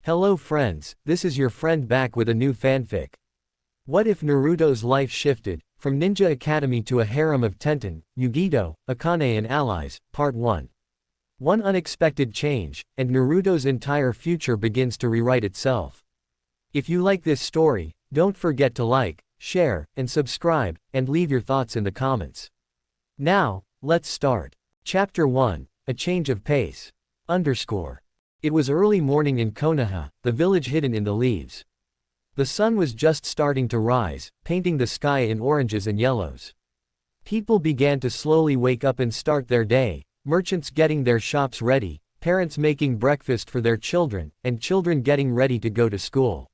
Hello friends, this is your friend back with a new fanfic. What if Naruto's life shifted, from Ninja Academy to a harem of Tenten, Yugito, Akane and allies, Part 1. One unexpected change, and Naruto's entire future begins to rewrite itself. If you like this story, don't forget to like, share, and subscribe, and leave your thoughts in the comments. Now, let's start. Chapter 1, A Change of Pace. It was early morning in Konoha, the village hidden in the leaves. The sun was just starting to rise, painting the sky in oranges and yellows. People began to slowly wake up and start their day, merchants getting their shops ready, parents making breakfast for their children, and children getting ready to go to school.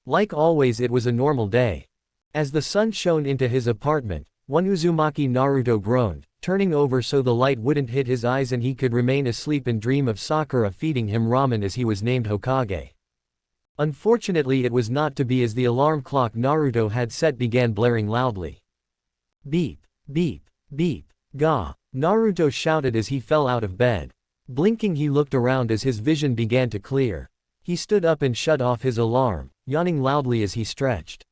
Like always, it was a normal day. As the sun shone into his apartment, one Uzumaki Naruto groaned, turning over so the light wouldn't hit his eyes and he could remain asleep and dream of Sakura feeding him ramen as he was named Hokage. Unfortunately, it was not to be, as the alarm clock Naruto had set began blaring loudly. Beep, beep, beep, ga, Naruto shouted as he fell out of bed. Blinking, he looked around as his vision began to clear. He stood up and shut off his alarm, yawning loudly as he stretched.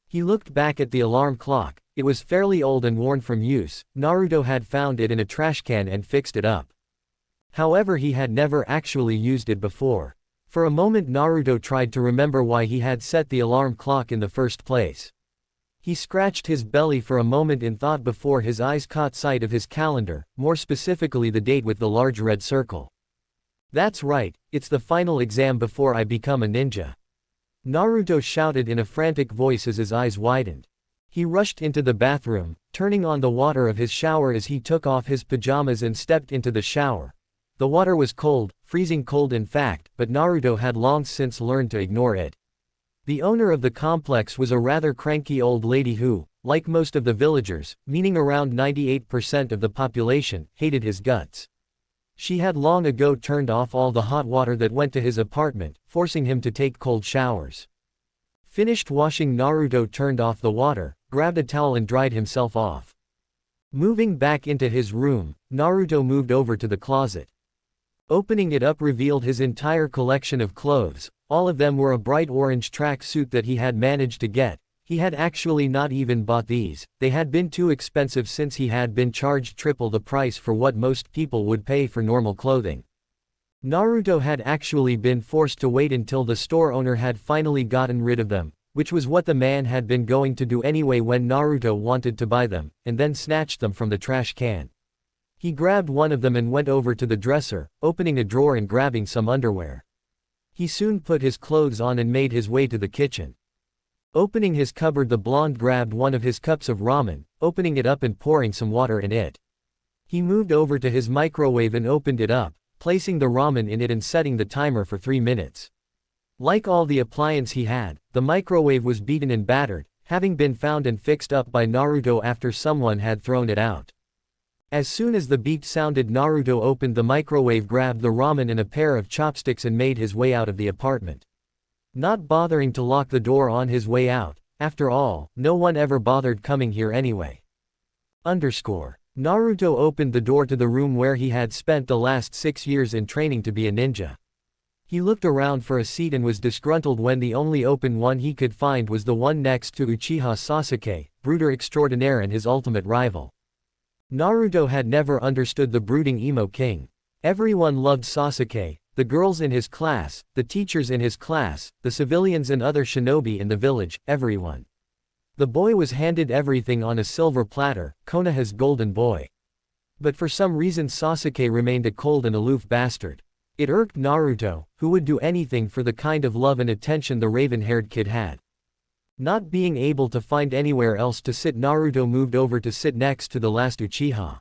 He looked back at the alarm clock. It was fairly old and worn from use. Naruto had found it in a trash can and fixed it up. However, he had never actually used it before. For a moment Naruto tried to remember why he had set the alarm clock in the first place. He scratched his belly for a moment in thought before his eyes caught sight of his calendar, more specifically the date with the large red circle. That's right, it's the final exam before I become a ninja. Naruto shouted in a frantic voice as his eyes widened. He rushed into the bathroom, turning on the water of his shower as he took off his pajamas and stepped into the shower. The water was cold, freezing cold in fact, but Naruto had long since learned to ignore it. The owner of the complex was a rather cranky old lady who, like most of the villagers, meaning around 98% of the population, hated his guts. She had long ago turned off all the hot water that went to his apartment, forcing him to take cold showers. Finished washing, Naruto turned off the water, grabbed a towel and dried himself off. Moving back into his room, Naruto moved over to the closet. Opening it up revealed his entire collection of clothes. All of them were a bright orange track suit that he had managed to get. He had actually not even bought these, they had been too expensive since he had been charged triple the price for what most people would pay for normal clothing. Naruto had actually been forced to wait until the store owner had finally gotten rid of them, which was what the man had been going to do anyway when Naruto wanted to buy them, and then snatched them from the trash can. He grabbed one of them and went over to the dresser, opening a drawer and grabbing some underwear. He soon put his clothes on and made his way to the kitchen. Opening his cupboard, the blonde grabbed one of his cups of ramen, opening it up and pouring some water in it. He moved over to his microwave and opened it up, placing the ramen in it and setting the timer for 3 minutes. Like all the appliance he had, the microwave was beaten and battered, having been found and fixed up by Naruto after someone had thrown it out. As soon as the beep sounded, Naruto opened the microwave, grabbed the ramen and a pair of chopsticks and made his way out of the apartment. Not bothering to lock the door on his way out, after all, no one ever bothered coming here anyway. Naruto opened the door to the room where he had spent the last 6 years in training to be a ninja. He looked around for a seat and was disgruntled when the only open one he could find was the one next to Uchiha Sasuke, brooder extraordinaire and his ultimate rival. Naruto had never understood the brooding emo king. Everyone loved Sasuke, the girls in his class, the teachers in his class, the civilians and other shinobi in the village, everyone. The boy was handed everything on a silver platter, Konoha's golden boy. But for some reason Sasuke remained a cold and aloof bastard. It irked Naruto, who would do anything for the kind of love and attention the raven-haired kid had. Not being able to find anywhere else to sit, Naruto moved over to sit next to the last Uchiha.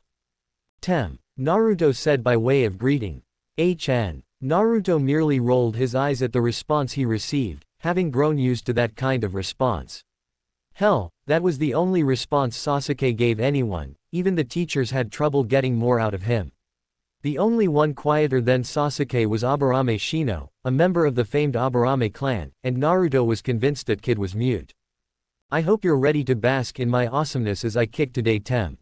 "Tem," Naruto said by way of greeting. "HN." Naruto merely rolled his eyes at the response he received, having grown used to that kind of response. Hell, that was the only response Sasuke gave anyone. Even the teachers had trouble getting more out of him. The only one quieter than Sasuke was Aburame Shino, a member of the famed Aburame clan, and Naruto was convinced that kid was mute. "I hope you're ready to bask in my awesomeness as I kick today, Tem,"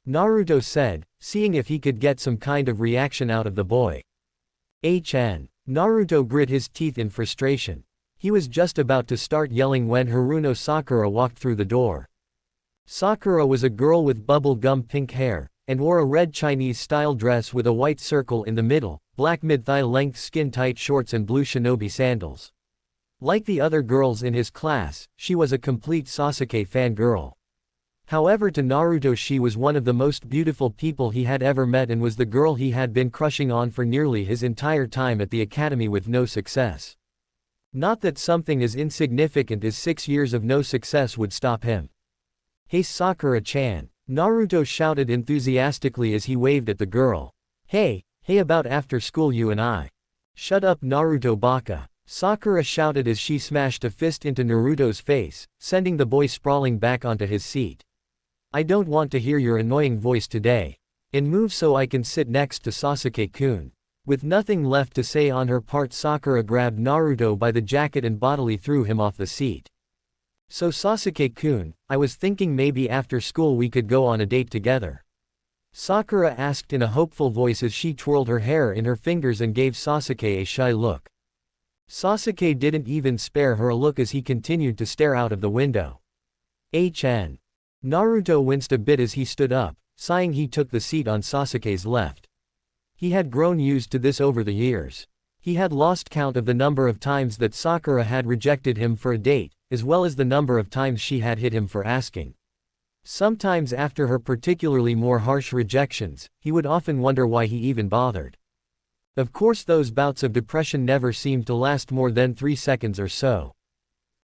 Naruto said, seeing if he could get some kind of reaction out of the boy. "HN." Naruto grit his teeth in frustration. He was just about to start yelling when Haruno Sakura walked through the door. Sakura was a girl with bubble-gum pink hair, and wore a red Chinese-style dress with a white circle in the middle, black mid-thigh length skin-tight shorts and blue shinobi sandals. Like the other girls in his class, she was a complete Sasuke fangirl. However, to Naruto she was one of the most beautiful people he had ever met and was the girl he had been crushing on for nearly his entire time at the academy with no success. Not that something as insignificant as 6 years of no success would stop him. "Hey Sakura-chan," Naruto shouted enthusiastically as he waved at the girl. Hey about after school you and I." "Shut up Naruto baka," Sakura shouted as she smashed a fist into Naruto's face, sending the boy sprawling back onto his seat. "I don't want to hear your annoying voice today. And move so I can sit next to Sasuke-kun." With nothing left to say on her part, Sakura grabbed Naruto by the jacket and bodily threw him off the seat. "So Sasuke-kun, I was thinking maybe after school we could go on a date together," Sakura asked in a hopeful voice as she twirled her hair in her fingers and gave Sasuke a shy look. Sasuke didn't even spare her a look as he continued to stare out of the window. "HN." Naruto winced a bit as he stood up, sighing. He took the seat on Sasuke's left. He had grown used to this over the years. He had lost count of the number of times that Sakura had rejected him for a date, as well as the number of times she had hit him for asking. Sometimes after her particularly more harsh rejections, he would often wonder why he even bothered. Of course those bouts of depression never seemed to last more than 3 seconds or so.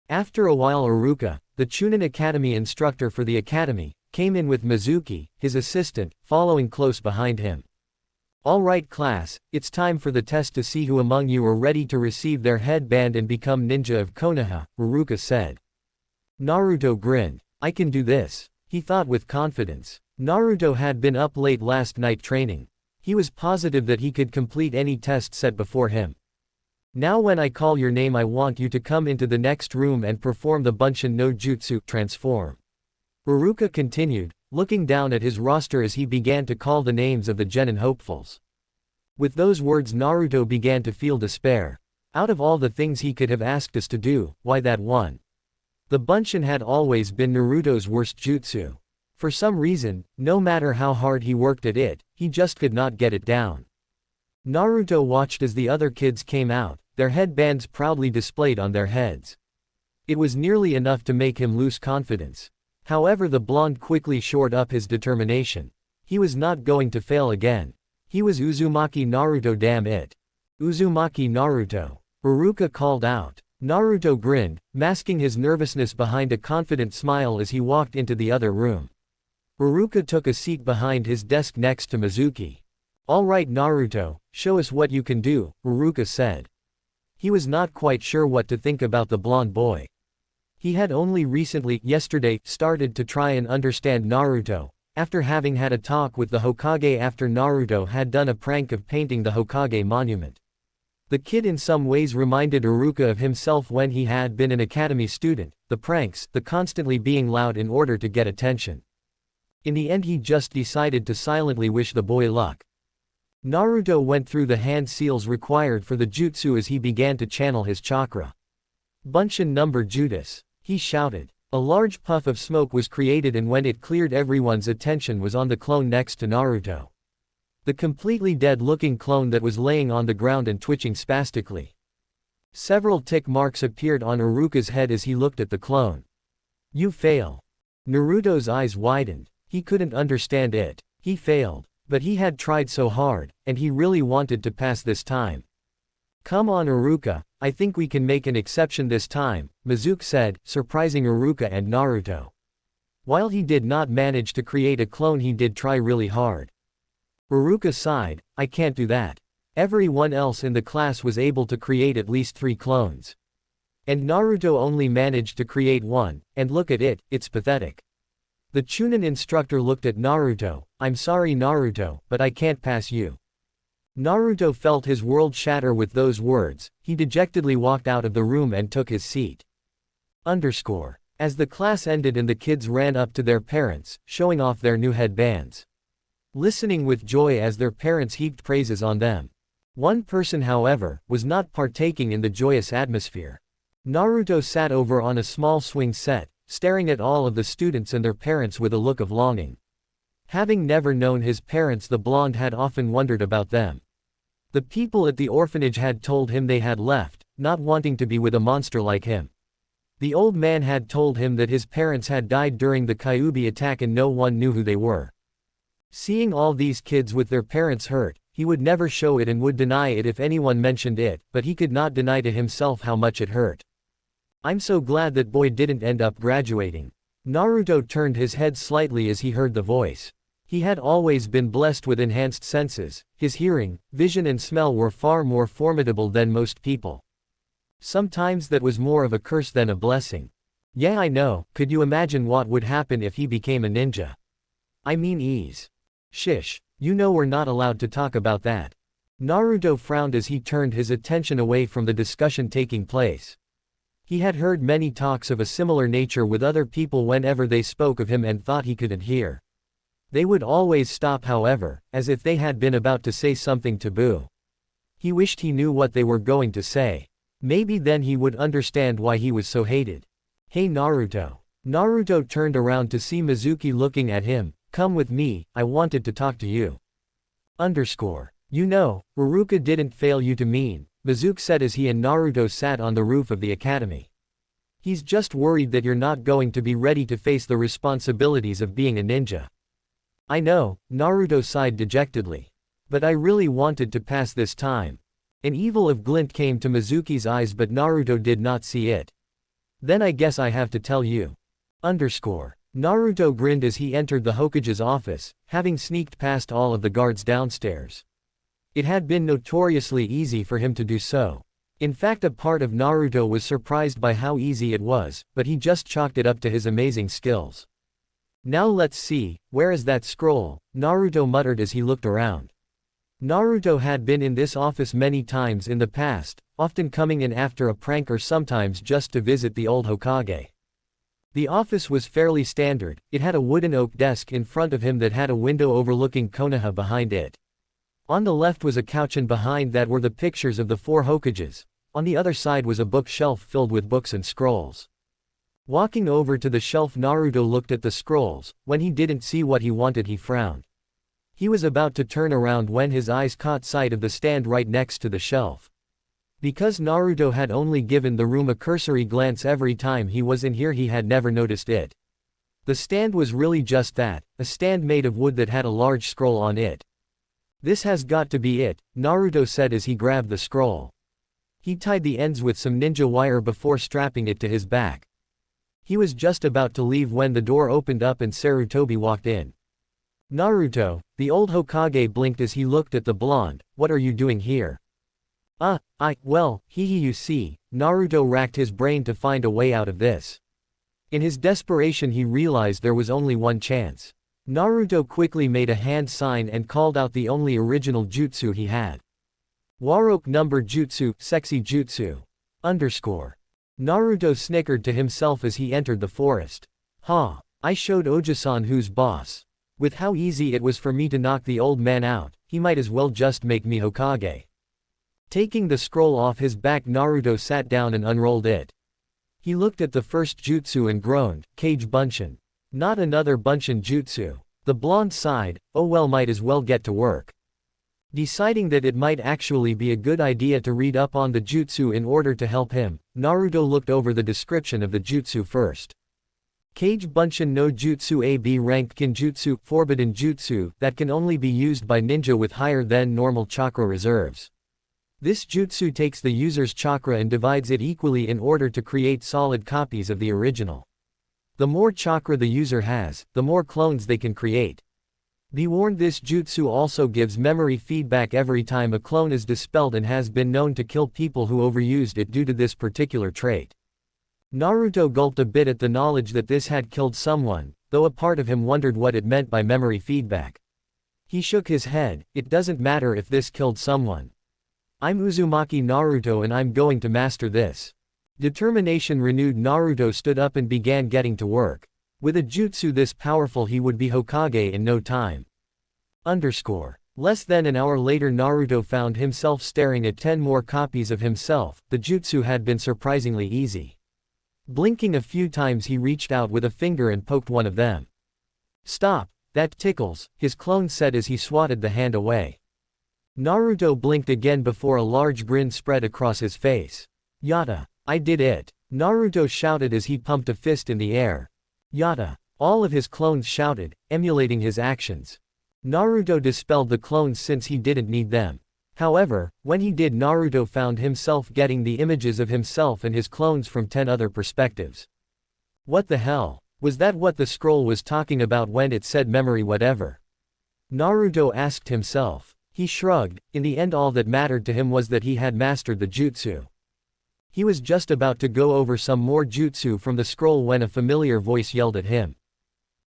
After a while Iruka, the Chunin Academy instructor for the academy, came in with Mizuki, his assistant, following close behind him. "All right class, it's time for the test to see who among you are ready to receive their headband and become ninja of Konoha," Iruka said. Naruto grinned. "I can do this," he thought with confidence. Naruto had been up late last night training. He was positive that he could complete any test set before him. "Now when I call your name I want you to come into the next room and perform the Bunshin no Jutsu, transform," Iruka continued, looking down at his roster as he began to call the names of the genin hopefuls. With those words Naruto began to feel despair. Out of all the things he could have asked us to do, why that one? The Bunshin had always been Naruto's worst jutsu. For some reason, no matter how hard he worked at it, he just could not get it down. Naruto watched as the other kids came out, their headbands proudly displayed on their heads. It was nearly enough to make him lose confidence. However, the blonde quickly shored up his determination. He was not going to fail again. He was Uzumaki Naruto, damn it. "Uzumaki Naruto," Iruka called out. Naruto grinned, masking his nervousness behind a confident smile as he walked into the other room. Iruka took a seat behind his desk next to Mizuki. "All right Naruto, show us what you can do," Iruka said. He was not quite sure what to think about the blonde boy. He had only recently, yesterday, started to try and understand Naruto, after having had a talk with the Hokage after Naruto had done a prank of painting the Hokage monument. The kid in some ways reminded Iruka of himself when he had been an academy student, the pranks, the constantly being loud in order to get attention. In the end he just decided to silently wish the boy luck. Naruto went through the hand seals required for the jutsu as he began to channel his chakra. "Bunshin number Judas," he shouted. A large puff of smoke was created and when it cleared everyone's attention was on the clone next to Naruto. The completely dead-looking clone that was laying on the ground and twitching spastically. Several tick marks appeared on Iruka's head as he looked at the clone. "You fail." Naruto's eyes widened. He couldn't understand it. He failed. But he had tried so hard, and he really wanted to pass this time. "Come on Iruka, I think we can make an exception this time," Mizuki said, surprising Iruka and Naruto. While he did not manage to create a clone, he did try really hard. Iruka sighed, "I can't do that. Everyone else in the class was able to create at least 3 clones. And Naruto only managed to create 1, and look at it, it's pathetic." The Chunin instructor looked at Naruto. "I'm sorry Naruto, but I can't pass you." Naruto felt his world shatter with those words. He dejectedly walked out of the room and took his seat. As the class ended and the kids ran up to their parents, showing off their new headbands. Listening with joy as their parents heaped praises on them. One person, however, was not partaking in the joyous atmosphere. Naruto sat over on a small swing set, staring at all of the students and their parents with a look of longing. Having never known his parents, the blonde had often wondered about them. The people at the orphanage had told him they had left, not wanting to be with a monster like him. The old man had told him that his parents had died during the Kyuubi attack and no one knew who they were. Seeing all these kids with their parents hurt, he would never show it and would deny it if anyone mentioned it, but he could not deny to himself how much it hurt. I'm so glad that boy didn't end up graduating. Naruto turned his head slightly as he heard the voice. He had always been blessed with enhanced senses. His hearing, vision and smell were far more formidable than most people. Sometimes that was more of a curse than a blessing. Yeah, I know. Could you imagine what would happen if he became a ninja? I mean ease. Shish. You know we're not allowed to talk about that. Naruto frowned as he turned his attention away from the discussion taking place. He had heard many talks of a similar nature with other people whenever they spoke of him and thought he couldn't hear. They would always stop, however, as if they had been about to say something taboo. He wished he knew what they were going to say. Maybe then he would understand why he was so hated. Hey Naruto. Naruto turned around to see Mizuki looking at him. Come with me, I wanted to talk to you. You know, Ruruka didn't fail you to mean, Mizuki said as he and Naruto sat on the roof of the academy. He's just worried that you're not going to be ready to face the responsibilities of being a ninja. I know, Naruto sighed dejectedly. But I really wanted to pass this time. An evil glint came to Mizuki's eyes but Naruto did not see it. Then I guess I have to tell you. Naruto grinned as he entered the Hokage's office, having sneaked past all of the guards downstairs. It had been notoriously easy for him to do so. In fact, a part of Naruto was surprised by how easy it was, but he just chalked it up to his amazing skills. Now let's see, where is that scroll? Naruto muttered as he looked around. Naruto had been in this office many times in the past, often coming in after a prank or sometimes just to visit the old Hokage. The office was fairly standard. It had a wooden oak desk in front of him that had a window overlooking Konoha behind it. On the left was a couch and behind that were the pictures of the 4 Hokages. On the other side was a bookshelf filled with books and scrolls. Walking over to the shelf, Naruto looked at the scrolls. When he didn't see what he wanted, he frowned. He was about to turn around when his eyes caught sight of the stand right next to the shelf. Because Naruto had only given the room a cursory glance every time he was in here, he had never noticed it. The stand was really just that, a stand made of wood that had a large scroll on it. This has got to be it, Naruto said as he grabbed the scroll. He tied the ends with some ninja wire before strapping it to his back. He was just about to leave when the door opened up and Sarutobi walked in. Naruto, the old Hokage blinked as he looked at the blonde. What are you doing here? Well, you see, Naruto racked his brain to find a way out of this. In his desperation he realized there was only one chance. Naruto quickly made a hand sign and called out the only original jutsu he had. Waroke number jutsu, sexy jutsu. Naruto snickered to himself as he entered the forest. I showed Oji-san who's boss. With how easy it was for me to knock the old man out, he might as well just make me Hokage. Taking the scroll off his back, Naruto sat down and unrolled it. He looked at the first jutsu and groaned, Kage Bunshin. Not another Bunshin jutsu. The blonde sighed, oh well, might as well get to work. Deciding that it might actually be a good idea to read up on the jutsu in order to help him, Naruto looked over the description of the jutsu first. Kage Bunshin no Jutsu, a B-ranked Kinjutsu, forbidden jutsu, that can only be used by ninja with higher than normal chakra reserves. This jutsu takes the user's chakra and divides it equally in order to create solid copies of the original. The more chakra the user has, the more clones they can create. Be warned, this jutsu also gives memory feedback every time a clone is dispelled and has been known to kill people who overused it due to this particular trait. Naruto gulped a bit at the knowledge that this had killed someone, though a part of him wondered what it meant by memory feedback. He shook his head. It doesn't matter if this killed someone. I'm Uzumaki Naruto and I'm going to master this. Determination renewed, Naruto stood up and began getting to work. With a jutsu this powerful he would be Hokage in no time. Less than an hour later Naruto found himself staring at 10 more copies of himself. The jutsu had been surprisingly easy. Blinking a few times he reached out with a finger and poked one of them. "Stop, that tickles," his clone said as he swatted the hand away. Naruto blinked again before a large grin spread across his face. "Yata, I did it," Naruto shouted as he pumped a fist in the air. "Yata," all of his clones shouted, emulating his actions. Naruto dispelled the clones since he didn't need them. However, when he did, Naruto found himself getting the images of himself and his clones from 10 other perspectives. What the hell? Was that what the scroll was talking about when it said memory whatever? Naruto asked himself. He shrugged. In the end all that mattered to him was that he had mastered the jutsu. He was just about to go over some more jutsu from the scroll when a familiar voice yelled at him.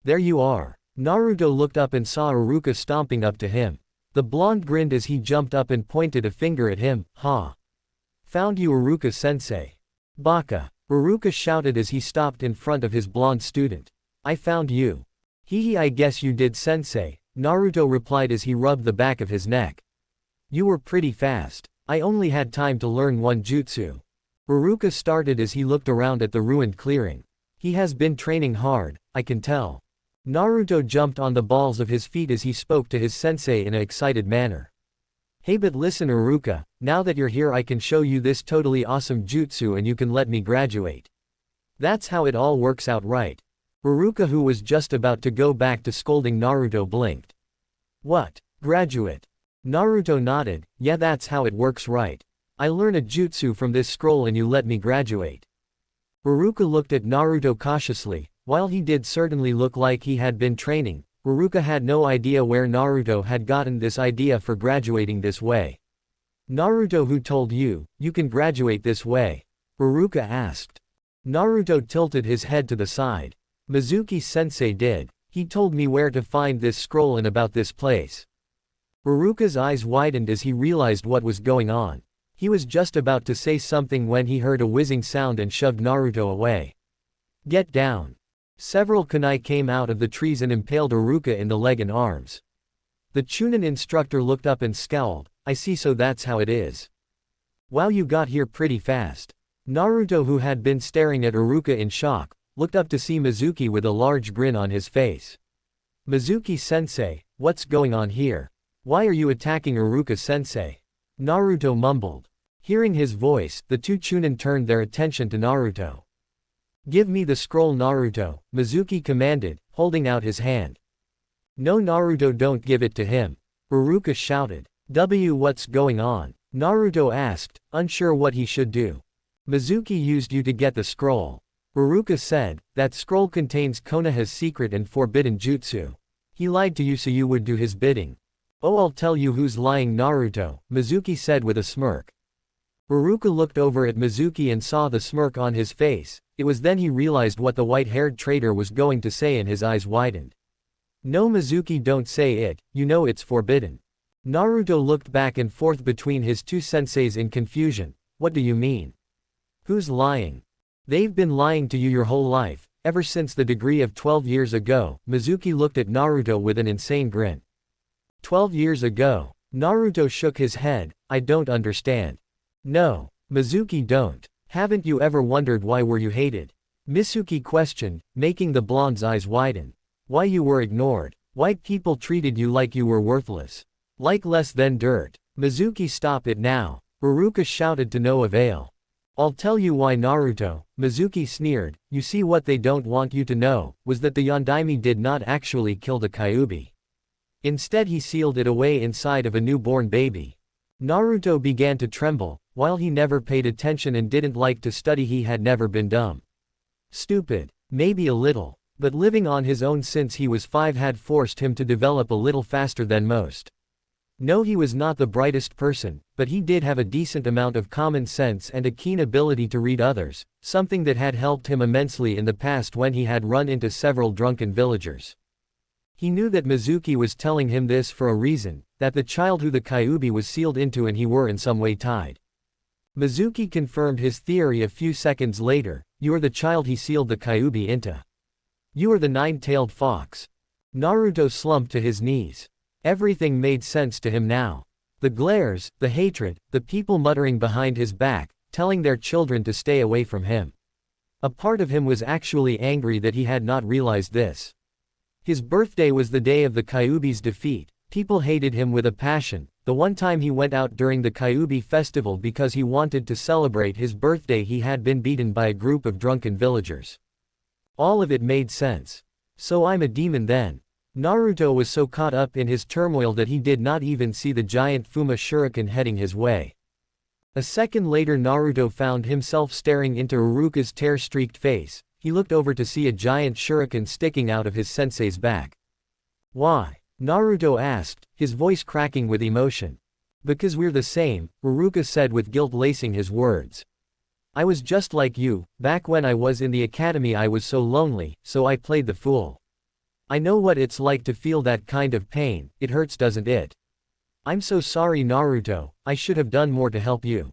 "There you are." Naruto looked up and saw Iruka stomping up to him. The blonde grinned as he jumped up and pointed a finger at him. "Ha! Found you, Iruka-sensei." "Baka," Iruka shouted as he stopped in front of his blonde student. "I found you." "Hehe, I guess you did, sensei," Naruto replied as he rubbed the back of his neck. "You were pretty fast. I only had time to learn one jutsu." Iruka started as he looked around at the ruined clearing. "He has been training hard, I can tell." Naruto jumped on the balls of his feet as he spoke to his sensei in an excited manner. "Hey, but listen Iruka, now that you're here I can show you this totally awesome jutsu and you can let me graduate. That's how it all works out, right?" Iruka, who was just about to go back to scolding Naruto, blinked. "What? Graduate?" Naruto nodded. "Yeah, that's how it works, right? I learn a jutsu from this scroll and you let me graduate." Iruka looked at Naruto cautiously. While he did certainly look like he had been training, Iruka had no idea where Naruto had gotten this idea for graduating this way. "Naruto, who told you, you can graduate this way?" Iruka asked. Naruto tilted his head to the side. "Mizuki-sensei did. He told me where to find this scroll and about this place." Iruka's eyes widened as he realized what was going on. He was just about to say something when he heard a whizzing sound and shoved Naruto away. "Get down." Several kunai came out of the trees and impaled Iruka in the leg and arms. The Chunin instructor looked up and scowled. "I see, so that's how it is. Wow, you got here pretty fast." Naruto, who had been staring at Iruka in shock, looked up to see Mizuki with a large grin on his face. "Mizuki-sensei, what's going on here? Why are you attacking Iruka-sensei?" Naruto mumbled. Hearing his voice, the two Chunin turned their attention to Naruto. "Give me the scroll, Naruto," Mizuki commanded, holding out his hand. "No, Naruto, don't give it to him," Iruka shouted. What's going on?" Naruto asked, unsure what he should do. "Mizuki used you to get the scroll," Iruka said. "That scroll contains Konoha's secret and forbidden jutsu. He lied to you so you would do his bidding." "Oh, I'll tell you who's lying, Naruto," Mizuki said with a smirk. Iruka looked over at Mizuki and saw the smirk on his face. It was then he realized what the white-haired traitor was going to say and his eyes widened. "No, Mizuki, don't say it, you know it's forbidden." Naruto looked back and forth between his two senseis in confusion. "What do you mean? Who's lying?" "They've been lying to you your whole life, ever since the degree of 12 years ago." Mizuki looked at Naruto with an insane grin. 12 years ago? Naruto shook his head. "I don't understand." "No, Mizuki, don't. Haven't you ever wondered why were you hated?" Mizuki questioned, making the blonde's eyes widen. "Why you were ignored? Why people treated you like you were worthless? Like less than dirt?" "Mizuki, stop it now," Iruka shouted to no avail. "I'll tell you why, Naruto," Mizuki sneered. "You see, what they don't want you to know was that the Yondaime did not actually kill the Kyuubi. Instead he sealed it away inside of a newborn baby." Naruto began to tremble. While he never paid attention and didn't like to study, he had never been dumb. Stupid. Maybe a little. But living on his own since he was 5 had forced him to develop a little faster than most. No, he was not the brightest person, but he did have a decent amount of common sense and a keen ability to read others, something that had helped him immensely in the past when he had run into several drunken villagers. He knew that Mizuki was telling him this for a reason, that the child who the Kyuubi was sealed into and he were in some way tied. Mizuki confirmed his theory a few seconds later. "You are the child he sealed the Kyuubi into. You are the 9-tailed fox." Naruto slumped to his knees. Everything made sense to him now. The glares, the hatred, the people muttering behind his back, telling their children to stay away from him. A part of him was actually angry that he had not realized this. His birthday was the day of the Kyuubi's defeat. People hated him with a passion. The one time he went out during the Kyuubi festival because he wanted to celebrate his birthday, he had been beaten by a group of drunken villagers. All of it made sense. So I'm a demon then. Naruto was so caught up in his turmoil that he did not even see the giant Fuma shuriken heading his way. A second later, Naruto found himself staring into Iruka's tear-streaked face. He looked over to see a giant shuriken sticking out of his sensei's back. "Why?" Naruto asked, his voice cracking with emotion. "Because we're the same," Iruka said with guilt lacing his words. "I was just like you. Back when I was in the academy I was so lonely, so I played the fool. I know what it's like to feel that kind of pain. It hurts, doesn't it? I'm so sorry, Naruto. I should have done more to help you."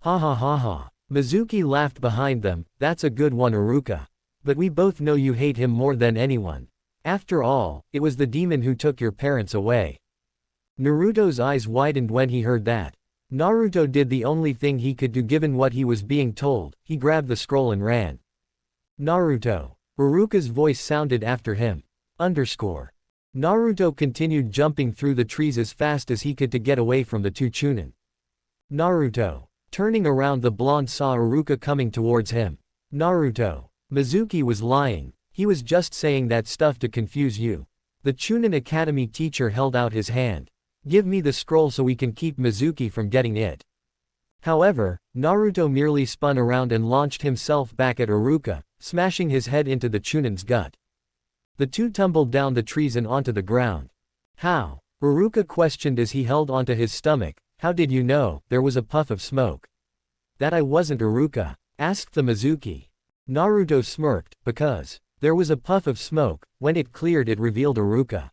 Ha ha ha ha. Mizuki laughed behind them. "That's a good one, Iruka. But we both know you hate him more than anyone. After all, it was the demon who took your parents away." Naruto's eyes widened when he heard that. Naruto did the only thing he could do given what he was being told. He grabbed the scroll and ran. "Naruto." Iruka's voice sounded after him. Naruto continued jumping through the trees as fast as he could to get away from the two Chunin. Naruto. Turning around, the blonde saw Iruka coming towards him. "Naruto." Mizuki was lying. He was just saying that stuff to confuse you. The Chunin Academy teacher held out his hand. "Give me the scroll so we can keep Mizuki from getting it." However, Naruto merely spun around and launched himself back at Iruka, smashing his head into the Chunin's gut. The two tumbled down the trees and onto the ground. "How?" Iruka questioned as he held onto his stomach. "How did you know?" There was a puff of smoke. "That I wasn't Iruka?" asked the Mizuki. Naruto smirked. "Because." There was a puff of smoke. When it cleared, it revealed Iruka.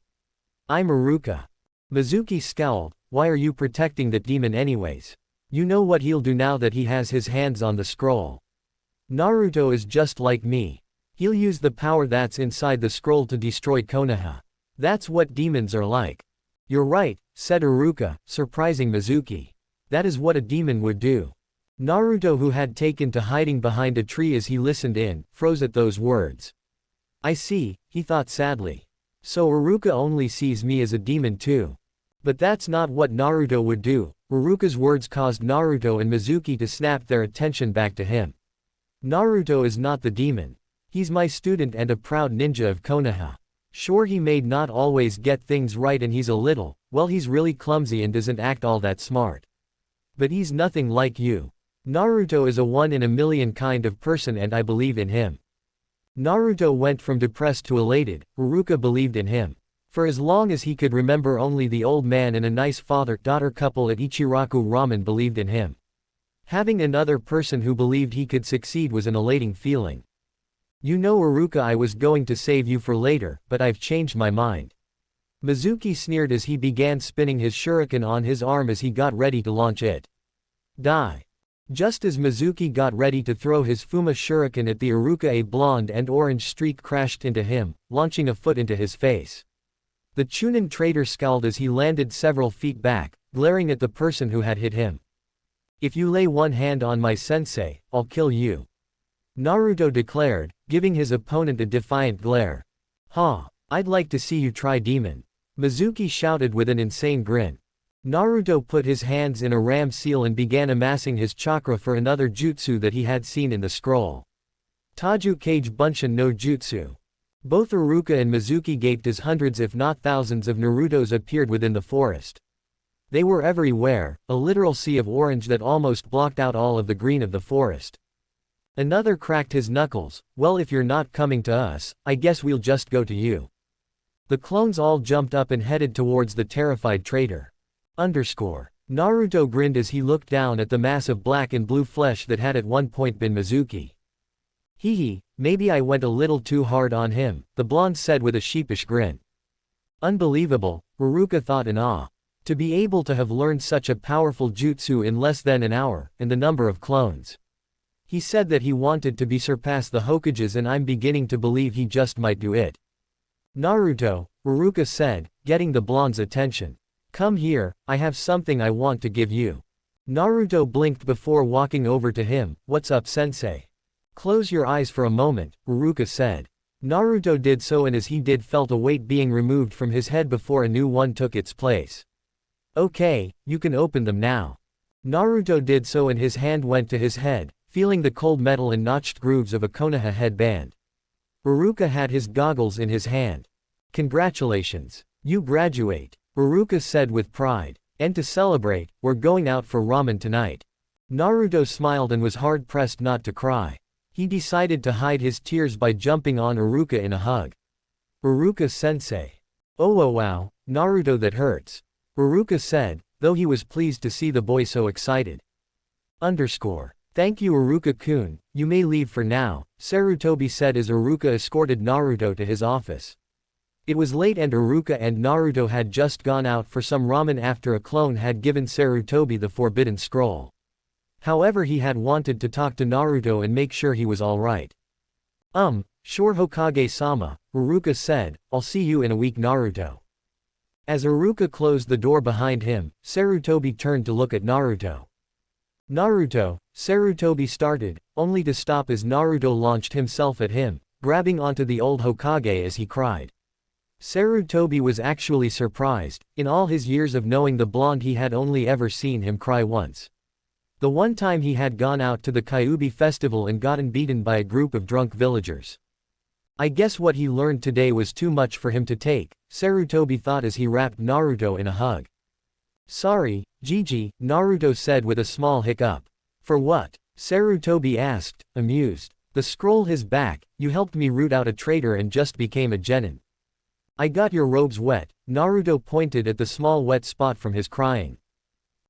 "I'm Iruka." Mizuki scowled. "Why are you protecting that demon anyways? You know what he'll do now that he has his hands on the scroll." "Naruto is just like me. He'll use the power that's inside the scroll to destroy Konoha. That's what demons are like." "You're right," said Iruka, surprising Mizuki. "That is what a demon would do." Naruto, who had taken to hiding behind a tree as he listened in, froze at those words. "I see," he thought sadly. "So Iruka only sees me as a demon too. But that's not what Naruto would do." Iruka's words caused Naruto and Mizuki to snap their attention back to him. "Naruto is not the demon. He's my student and a proud ninja of Konoha. Sure, he may not always get things right and he's a little, well, he's really clumsy and doesn't act all that smart. But he's nothing like you. Naruto is a one-in-a-million kind of person and I believe in him." Naruto went from depressed to elated. Iruka believed in him. For as long as he could remember, only the old man and a nice father-daughter couple at Ichiraku Ramen believed in him. Having another person who believed he could succeed was an elating feeling. "You know, Iruka, I was going to save you for later, but I've changed my mind." Mizuki sneered as he began spinning his shuriken on his arm as he got ready to launch it. Die. Just as Mizuki got ready to throw his Fuma shuriken at the Iruka, a blonde and orange streak crashed into him, launching a foot into his face. The Chunin trader scowled as he landed several feet back, glaring at the person who had hit him. "If you lay one hand on my sensei, I'll kill you," Naruto declared, giving his opponent a defiant glare. "Ha! I'd like to see you try, demon," Mizuki shouted with an insane grin. Naruto put his hands in a ram seal and began amassing his chakra for another jutsu that he had seen in the scroll. Taju Kage Bunshin no Jutsu. Both Iruka and Mizuki gaped as hundreds if not thousands of Narutos appeared within the forest. They were everywhere, a literal sea of orange that almost blocked out all of the green of the forest. Another cracked his knuckles. "Well, if you're not coming to us, I guess we'll just go to you." The clones all jumped up and headed towards the terrified traitor. Naruto grinned as he looked down at the mass of black and blue flesh that had at one point been Mizuki. "Hee, maybe I went a little too hard on him," the blonde said with a sheepish grin. Unbelievable, Iruka thought in awe. To be able to have learned such a powerful jutsu in less than an hour, and the number of clones. He said that he wanted to surpass the Hokages, and I'm beginning to believe he just might do it. "Naruto," Iruka said, getting the blonde's attention. Come here, I have something I want to give you. Naruto blinked before walking over to him. What's up, sensei? Close your eyes for a moment, Uruka said. Naruto did so, and as he did felt a weight being removed from his head before a new one took its place. Okay, you can open them now. Naruto did so, and his hand went to his head, feeling the cold metal and notched grooves of a Konoha headband. Uruka had his goggles in his hand. Congratulations. You graduate, Uruka said with pride. And to celebrate, we're going out for ramen tonight. Naruto smiled and was hard-pressed not to cry. He decided to hide his tears by jumping on Uruka in a hug. Uruka-sensei. Oh wow, Naruto, that hurts. Uruka said, though he was pleased to see the boy so excited. Thank you, Uruka-kun, you may leave for now, Sarutobi said as Uruka escorted Naruto to his office. It was late and Uruka and Naruto had just gone out for some ramen after a clone had given Sarutobi the forbidden scroll. However, he had wanted to talk to Naruto and make sure he was alright. Sure Hokage-sama, Uruka said, I'll see you in a week, Naruto. As Uruka closed the door behind him, Sarutobi turned to look at Naruto. Naruto, Sarutobi started, only to stop as Naruto launched himself at him, grabbing onto the old Hokage as he cried. Sarutobi was actually surprised. In all his years of knowing the blonde, he had only ever seen him cry once. The one time he had gone out to the Kyuubi festival and gotten beaten by a group of drunk villagers. I guess what he learned today was too much for him to take, Sarutobi thought as he wrapped Naruto in a hug. Sorry, Gigi, Naruto said with a small hiccup. For what? Sarutobi asked, amused. The scroll his back, you helped me root out a traitor and just became a genin. I got your robes wet, Naruto pointed at the small wet spot from his crying.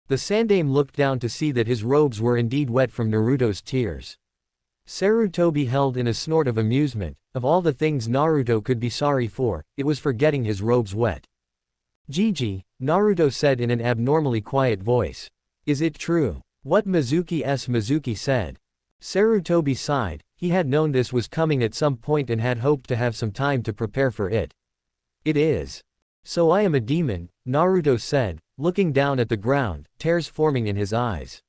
The Sandaime looked down to see that his robes were indeed wet from Naruto's tears. Sarutobi held in a snort of amusement. Of all the things Naruto could be sorry for, it was for getting his robes wet. Gigi, Naruto said in an abnormally quiet voice. Is it true? What Mizuki said. Sarutobi sighed. He had known this was coming at some point and had hoped to have some time to prepare for it. It is. So I am a demon, Naruto said, looking down at the ground, tears forming in his eyes.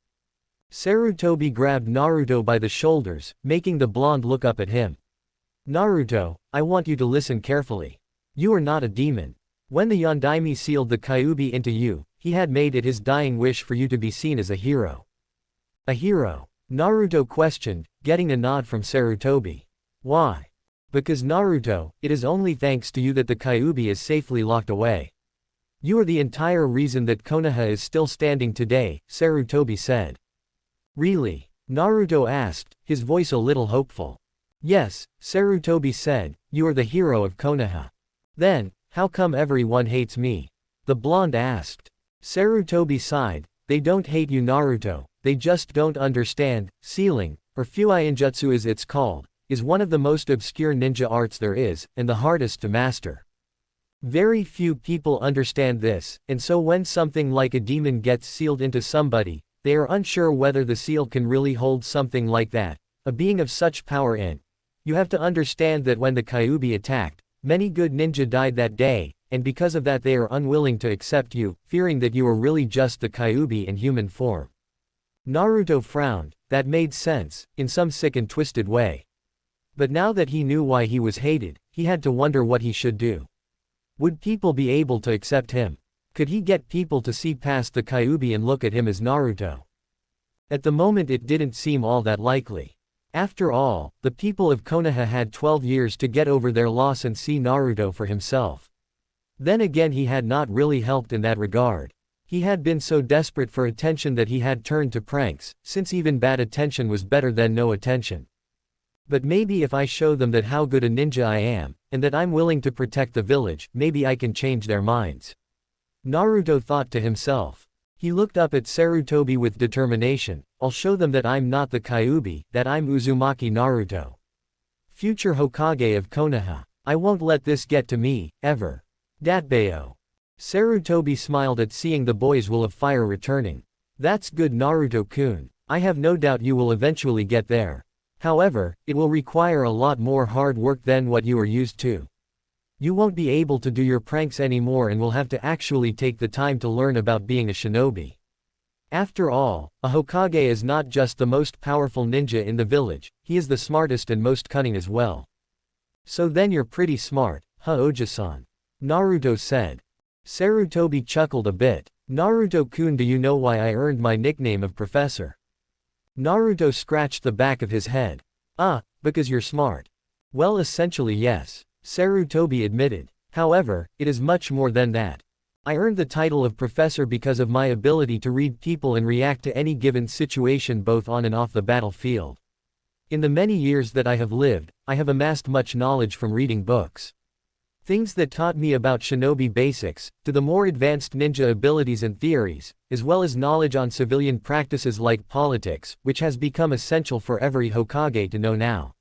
Sarutobi grabbed Naruto by the shoulders, making the blonde look up at him. Naruto, I want you to listen carefully. You are not a demon. When the Yondaime sealed the Kyuubi into you, he had made it his dying wish for you to be seen as a hero. A hero? Naruto questioned, getting a nod from Sarutobi. Why? Because Naruto, it is only thanks to you that the Kyuubi is safely locked away. You are the entire reason that Konoha is still standing today, Sarutobi said. Really? Naruto asked, his voice a little hopeful. Yes, Sarutobi said, you are the hero of Konoha. Then, how come everyone hates me? The blonde asked. Sarutobi sighed, they don't hate you, Naruto, they just don't understand. Sealing, or Fuiinjutsu as it's called, is one of the most obscure ninja arts there is, and the hardest to master. Very few people understand this, and so when something like a demon gets sealed into somebody, they are unsure whether the seal can really hold something like that, a being of such power in. You have to understand that when the Kyuubi attacked, many good ninja died that day, and because of that they are unwilling to accept you, fearing that you are really just the Kyuubi in human form. Naruto frowned. That made sense, in some sick and twisted way. But now that he knew why he was hated, he had to wonder what he should do. Would people be able to accept him? Could he get people to see past the Kyuubi and look at him as Naruto? At the moment it didn't seem all that likely. After all, the people of Konoha had 12 years to get over their loss and see Naruto for himself. Then again, he had not really helped in that regard. He had been so desperate for attention that he had turned to pranks, since even bad attention was better than no attention. But maybe if I show them that how good a ninja I am, and that I'm willing to protect the village, maybe I can change their minds. Naruto thought to himself. He looked up at Sarutobi with determination. I'll show them that I'm not the Kyuubi, that I'm Uzumaki Naruto. Future Hokage of Konoha. I won't let this get to me, ever. Datbeo. Sarutobi smiled at seeing the boy's will of fire returning. That's good, Naruto-kun. I have no doubt you will eventually get there. However, it will require a lot more hard work than what you are used to. You won't be able to do your pranks anymore and will have to actually take the time to learn about being a shinobi. After all, a Hokage is not just the most powerful ninja in the village, he is the smartest and most cunning as well. So then you're pretty smart, huh Oja-san? Naruto said. Sarutobi chuckled a bit. Naruto-kun, do you know why I earned my nickname of Professor? Naruto scratched the back of his head. Because you're smart. Well, essentially yes, Sarutobi admitted. However, it is much more than that. I earned the title of professor because of my ability to read people and react to any given situation both on and off the battlefield. In the many years that I have lived, I have amassed much knowledge from reading books. Things that taught me about shinobi basics, to the more advanced ninja abilities and theories, as well as knowledge on civilian practices like politics, which has become essential for every Hokage to know now.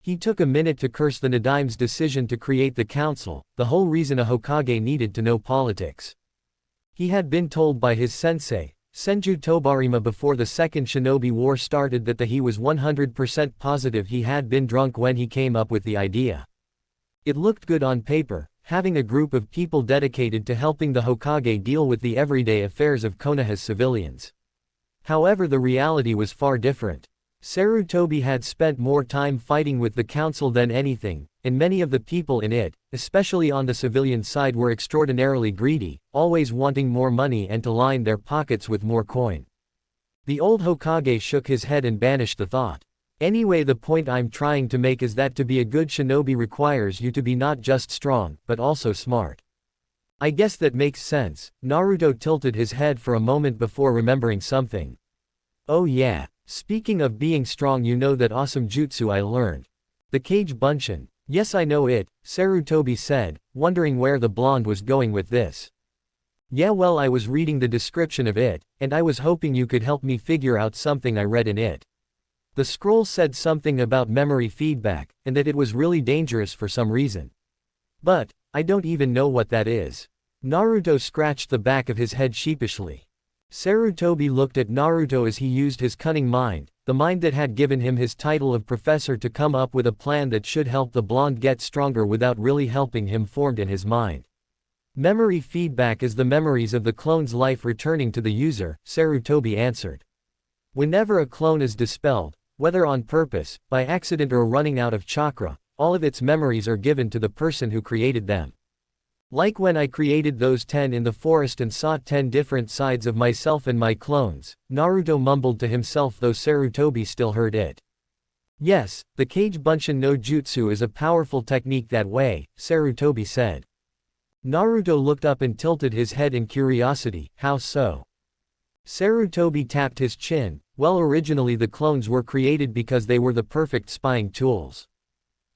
He took a minute to curse the Nadime's decision to create the council, the whole reason a Hokage needed to know politics. He had been told by his sensei, Senju Tobarima, before the Second Shinobi War started that he was 100% positive he had been drunk when he came up with the idea. It looked good on paper, having a group of people dedicated to helping the Hokage deal with the everyday affairs of Konoha's civilians. However, the reality was far different. Sarutobi had spent more time fighting with the council than anything, and many of the people in it, especially on the civilian side, were extraordinarily greedy, always wanting more money and to line their pockets with more coin. The old Hokage shook his head and banished the thought. Anyway, the point I'm trying to make is that to be a good shinobi requires you to be not just strong, but also smart. I guess that makes sense. Naruto tilted his head for a moment before remembering something. Oh yeah, speaking of being strong, you know that awesome jutsu I learned. The Kage Bunshin. Yes, I know it, Sarutobi said, wondering where the blonde was going with this. Yeah, well, I was reading the description of it, and I was hoping you could help me figure out something I read in it. The scroll said something about memory feedback, and that it was really dangerous for some reason. But, I don't even know what that is. Naruto scratched the back of his head sheepishly. Sarutobi looked at Naruto as he used his cunning mind, the mind that had given him his title of professor, to come up with a plan that should help the blonde get stronger without really helping him, formed in his mind. Memory feedback is the memories of the clone's life returning to the user, Sarutobi answered. Whenever a clone is dispelled, whether on purpose, by accident, or running out of chakra, all of its memories are given to the person who created them. Like when I created those 10 in the forest and saw 10 different sides of myself and my clones, Naruto mumbled to himself, though Sarutobi still heard it. Yes, the Kage Bunshin no Jutsu is a powerful technique that way, Sarutobi said. Naruto looked up and tilted his head in curiosity. How so? Sarutobi tapped his chin. Well, originally the clones were created because they were the perfect spying tools.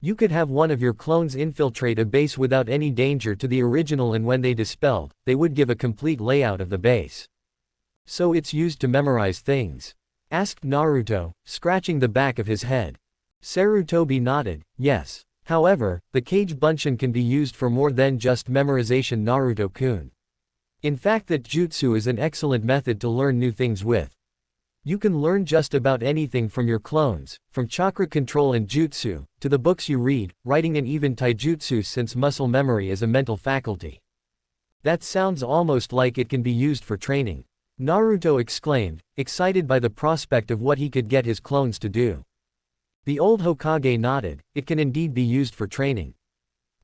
You could have one of your clones infiltrate a base without any danger to the original, and when they dispelled, they would give a complete layout of the base. So it's used to memorize things? Asked Naruto, scratching the back of his head. Sarutobi nodded, yes. However, the Kage Bunshin can be used for more than just memorization, Naruto-kun. In fact, that jutsu is an excellent method to learn new things with. You can learn just about anything from your clones, from chakra control and jutsu, to the books you read, writing, and even taijutsu, since muscle memory is a mental faculty. That sounds almost like it can be used for training. Naruto exclaimed, excited by the prospect of what he could get his clones to do. The old Hokage nodded. It can indeed be used for training.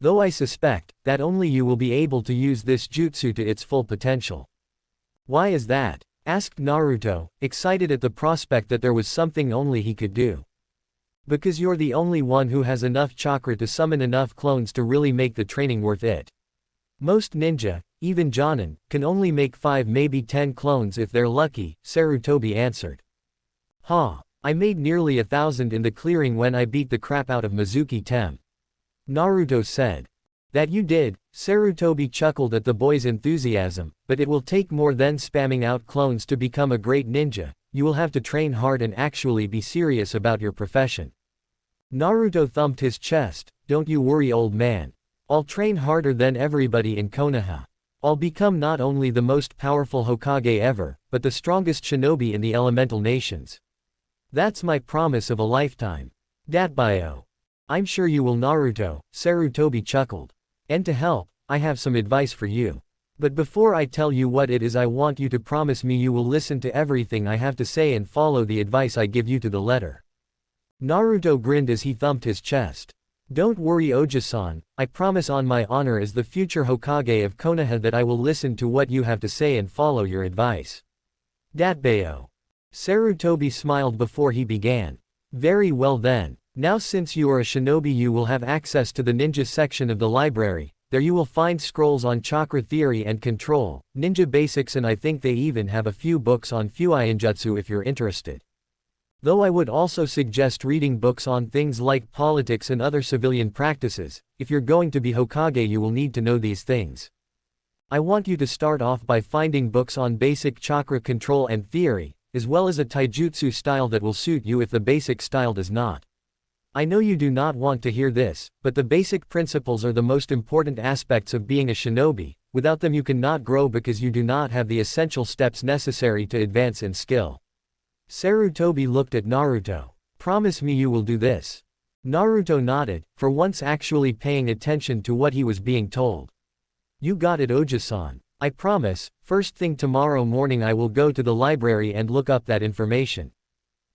Though I suspect that only you will be able to use this jutsu to its full potential. Why is that? Asked Naruto, excited at the prospect that there was something only he could do. Because you're the only one who has enough chakra to summon enough clones to really make the training worth it. Most ninja, even Jonin, can only make 5, maybe 10 clones if they're lucky, Sarutobi answered. Huh, I made nearly 1,000 in the clearing when I beat the crap out of Mizuki Tem. Naruto said. That you did, Sarutobi chuckled at the boy's enthusiasm, but it will take more than spamming out clones to become a great ninja. You will have to train hard and actually be serious about your profession. Naruto thumped his chest. Don't you worry, old man. I'll train harder than everybody in Konoha. I'll become not only the most powerful Hokage ever, but the strongest shinobi in the elemental nations. That's my promise of a lifetime. Datbyo. I'm sure you will, Naruto, Sarutobi chuckled. And to help, I have some advice for you. But before I tell you what it is, I want you to promise me you will listen to everything I have to say and follow the advice I give you to the letter." Naruto grinned as he thumped his chest. "Don't worry, Oji-san, I promise on my honor as the future Hokage of Konoha that I will listen to what you have to say and follow your advice." Datbeo. Sarutobi smiled before he began. "Very well then. Now since you are a shinobi, you will have access to the ninja section of the library. There you will find scrolls on chakra theory and control, ninja basics, and I think they even have a few books on Fuinjutsu if you're interested. Though I would also suggest reading books on things like politics and other civilian practices. If you're going to be Hokage, you will need to know these things. I want you to start off by finding books on basic chakra control and theory, as well as a taijutsu style that will suit you if the basic style does not. I know you do not want to hear this, but the basic principles are the most important aspects of being a shinobi. Without them you cannot grow because you do not have the essential steps necessary to advance in skill." Sarutobi looked at Naruto. "Promise me you will do this." Naruto nodded, for once actually paying attention to what he was being told. "You got it, Oji-san. I promise. First thing tomorrow morning I will go to the library and look up that information."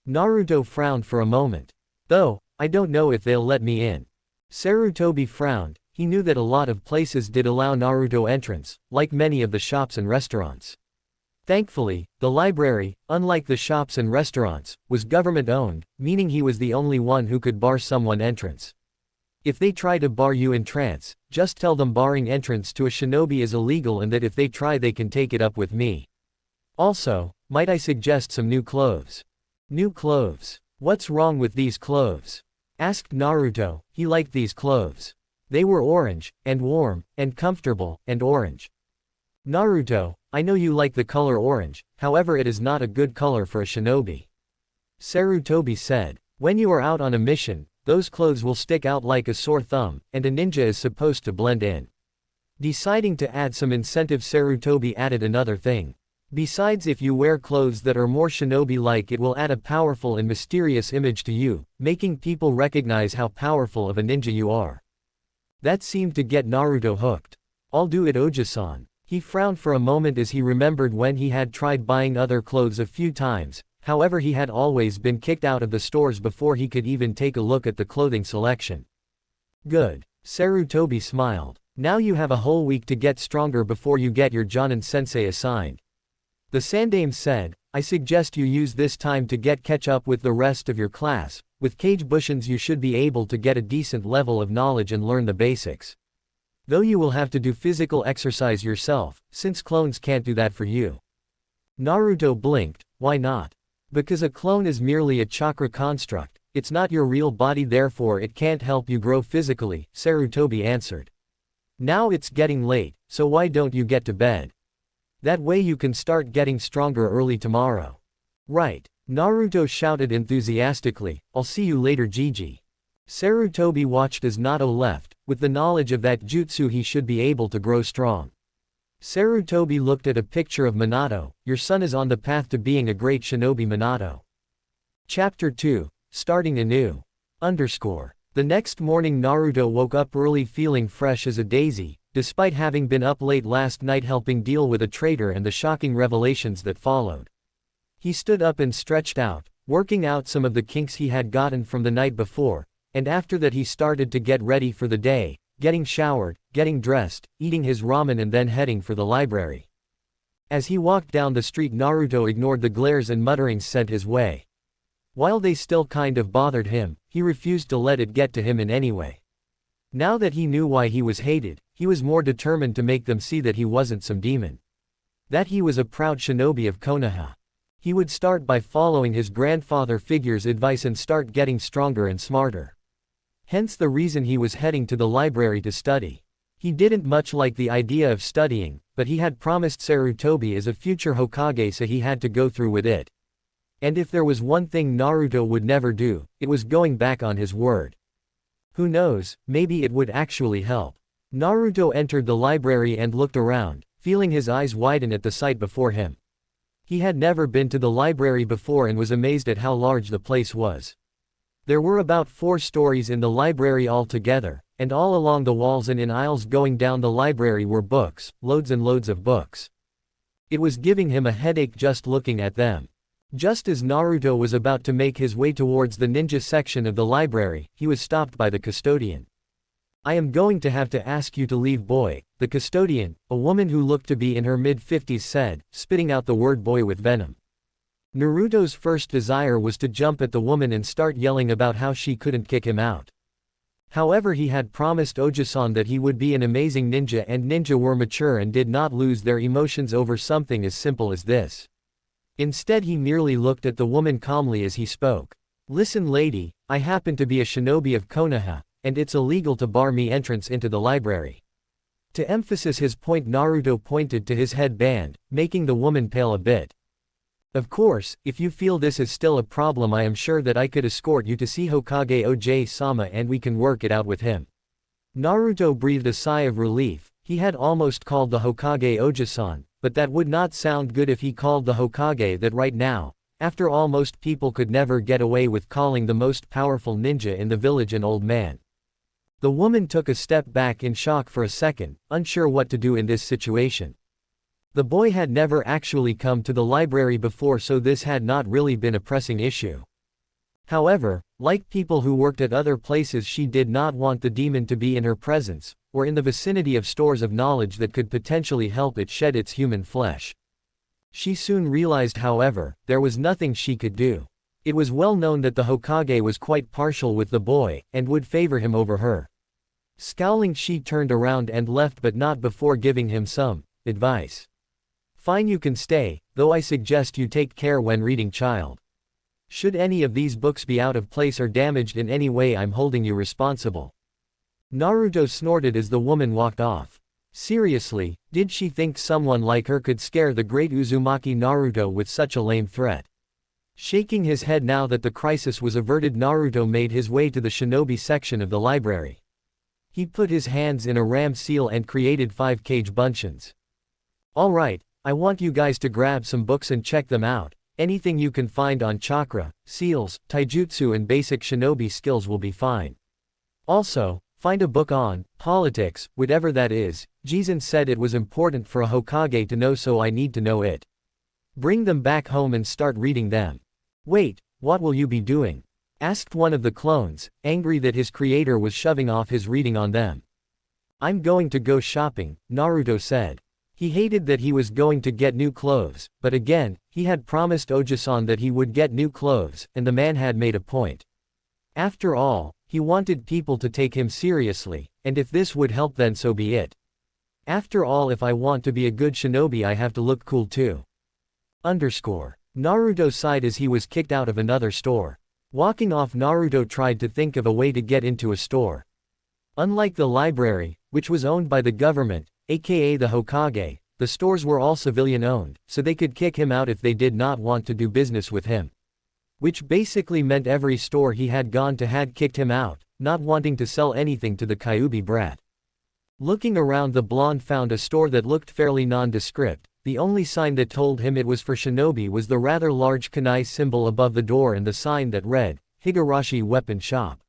Naruto frowned for a moment. "Though, I don't know if they'll let me in." Sarutobi frowned. He knew that a lot of places did allow Naruto entrance, like many of the shops and restaurants. Thankfully, the library, unlike the shops and restaurants, was government-owned, meaning he was the only one who could bar someone entrance. If they try to bar you in trance, just tell them barring entrance to a shinobi is illegal and that if they try they can take it up with me. Also, might I suggest some new clothes? New clothes? What's wrong with these clothes? Asked Naruto. He liked these clothes. They were orange, and warm, and comfortable, and orange. Naruto, I know you like the color orange, however it is not a good color for a shinobi. Sarutobi said. When you are out on a mission, those clothes will stick out like a sore thumb, and a ninja is supposed to blend in. Deciding to add some incentive, Sarutobi added another thing. Besides, if you wear clothes that are more shinobi-like, it will add a powerful and mysterious image to you, making people recognize how powerful of a ninja you are. That seemed to get Naruto hooked. I'll do it, Oji-san. He frowned for a moment as he remembered when he had tried buying other clothes a few times, however he had always been kicked out of the stores before he could even take a look at the clothing selection. Good. Sarutobi smiled. Now you have a whole week to get stronger before you get your Jonin-sensei assigned. The Sandaime said, I suggest you use this time to catch up with the rest of your class. With Kage Bushins you should be able to get a decent level of knowledge and learn the basics. Though you will have to do physical exercise yourself, since clones can't do that for you. Naruto blinked. Why not? Because a clone is merely a chakra construct, it's not your real body, therefore it can't help you grow physically, Sarutobi answered. Now it's getting late, so why don't you get to bed? That way you can start getting stronger early tomorrow. Right. Naruto shouted enthusiastically, I'll see you later, Gigi. Sarutobi watched as Nato left. With the knowledge of that jutsu he should be able to grow strong. Sarutobi looked at a picture of Minato. Your son is on the path to being a great shinobi, Minato. Chapter 2. Starting anew. The next morning Naruto woke up early feeling fresh as a daisy, despite having been up late last night helping deal with a traitor and the shocking revelations that followed. He stood up and stretched out, working out some of the kinks he had gotten from the night before, and after that he started to get ready for the day, getting showered, getting dressed, eating his ramen and then heading for the library. As he walked down the street Naruto ignored the glares and mutterings sent his way. While they still kind of bothered him, he refused to let it get to him in any way. Now that he knew why he was hated, he was more determined to make them see that he wasn't some demon. That he was a proud shinobi of Konoha. He would start by following his grandfather figure's advice and start getting stronger and smarter. Hence the reason he was heading to the library to study. He didn't much like the idea of studying, but he had promised Sarutobi as a future Hokage, so he had to go through with it. And if there was one thing Naruto would never do, it was going back on his word. Who knows, maybe it would actually help. Naruto entered the library and looked around, feeling his eyes widen at the sight before him. He had never been to the library before and was amazed at how large the place was. There were about 4 stories in the library altogether, and all along the walls and in aisles going down the library were books, loads and loads of books. It was giving him a headache just looking at them. Just as Naruto was about to make his way towards the ninja section of the library, he was stopped by the custodian. "I am going to have to ask you to leave, boy," the custodian, a woman who looked to be in her mid-50s, said, spitting out the word boy with venom. Naruto's first desire was to jump at the woman and start yelling about how she couldn't kick him out. However, he had promised Oji-san that he would be an amazing ninja, and ninja were mature and did not lose their emotions over something as simple as this. Instead, he merely looked at the woman calmly as he spoke. "Listen, lady, I happen to be a shinobi of Konoha, and it's illegal to bar me entrance into the library." To emphasize his point, Naruto pointed to his headband, making the woman pale a bit. "Of course, if you feel this is still a problem, I am sure that I could escort you to see Hokage Oj-sama and we can work it out with him." Naruto breathed a sigh of relief. He had almost called the Hokage Oji-san, but that would not sound good if he called the Hokage that right now. After all, most people could never get away with calling the most powerful ninja in the village an old man. The woman took a step back in shock for a second, unsure what to do in this situation. The boy had never actually come to the library before, so this had not really been a pressing issue. However, like people who worked at other places, she did not want the demon to be in her presence, or in the vicinity of stores of knowledge that could potentially help it shed its human flesh. She soon realized, however, there was nothing she could do. It was well known that the Hokage was quite partial with the boy, and would favor him over her. Scowling, she turned around and left, but not before giving him some advice. "Fine, you can stay, though I suggest you take care when reading, child. Should any of these books be out of place or damaged in any way, I'm holding you responsible." Naruto snorted as the woman walked off. Seriously, did she think someone like her could scare the great Uzumaki Naruto with such a lame threat? Shaking his head now that the crisis was averted, Naruto made his way to the shinobi section of the library. He put his hands in a ram seal and created 5 cage buncheons. "Alright, I want you guys to grab some books and check them out. Anything you can find on chakra, seals, taijutsu and basic shinobi skills will be fine. Also, find a book on politics, whatever that is. Jizen said it was important for a Hokage to know, so I need to know it. Bring them back home and start reading them." "Wait, what will you be doing?" asked one of the clones, angry that his creator was shoving off his reading on them. "I'm going to go shopping," Naruto said. He hated that he was going to get new clothes, but again, he had promised Oji-san that he would get new clothes, and the man had made a point. After all, he wanted people to take him seriously, and if this would help, then so be it. After all, if I want to be a good shinobi, I have to look cool too. Naruto sighed as he was kicked out of another store. Walking off, Naruto tried to think of a way to get into a store. Unlike the library, which was owned by the government, aka the Hokage, the stores were all civilian-owned, so they could kick him out if they did not want to do business with him. Which basically meant every store he had gone to had kicked him out, not wanting to sell anything to the Kyuubi brat. Looking around, the blonde found a store that looked fairly nondescript. The only sign that told him it was for shinobi was the rather large kunai symbol above the door and the sign that read, Higurashi Weapon Shop.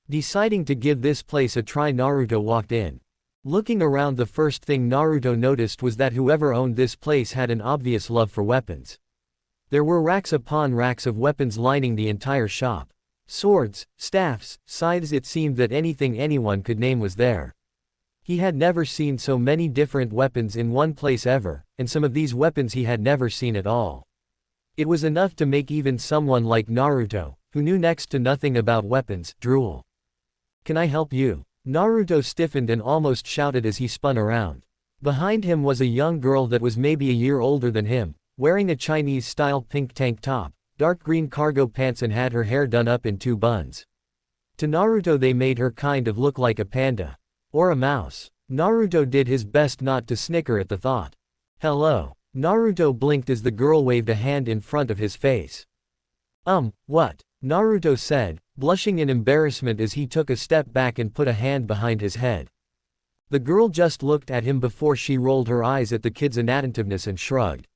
Deciding to give this place a try, Naruto walked in. Looking around, the first thing Naruto noticed was that whoever owned this place had an obvious love for weapons. There were racks upon racks of weapons lining the entire shop. Swords, staffs, scythes, it seemed that anything anyone could name was there. He had never seen so many different weapons in one place ever, and some of these weapons he had never seen at all. It was enough to make even someone like Naruto, who knew next to nothing about weapons, drool. "Can I help you?" Naruto stiffened and almost shouted as he spun around. Behind him was a young girl that was maybe a year older than him, wearing a Chinese-style pink tank top, dark green cargo pants, and had her hair done up in 2 buns. To Naruto they made her kind of look like a panda. Or a mouse. Naruto did his best not to snicker at the thought. "Hello." Naruto blinked as the girl waved a hand in front of his face. What?" Naruto said, blushing in embarrassment as he took a step back and put a hand behind his head. The girl just looked at him before she rolled her eyes at the kid's inattentiveness and shrugged.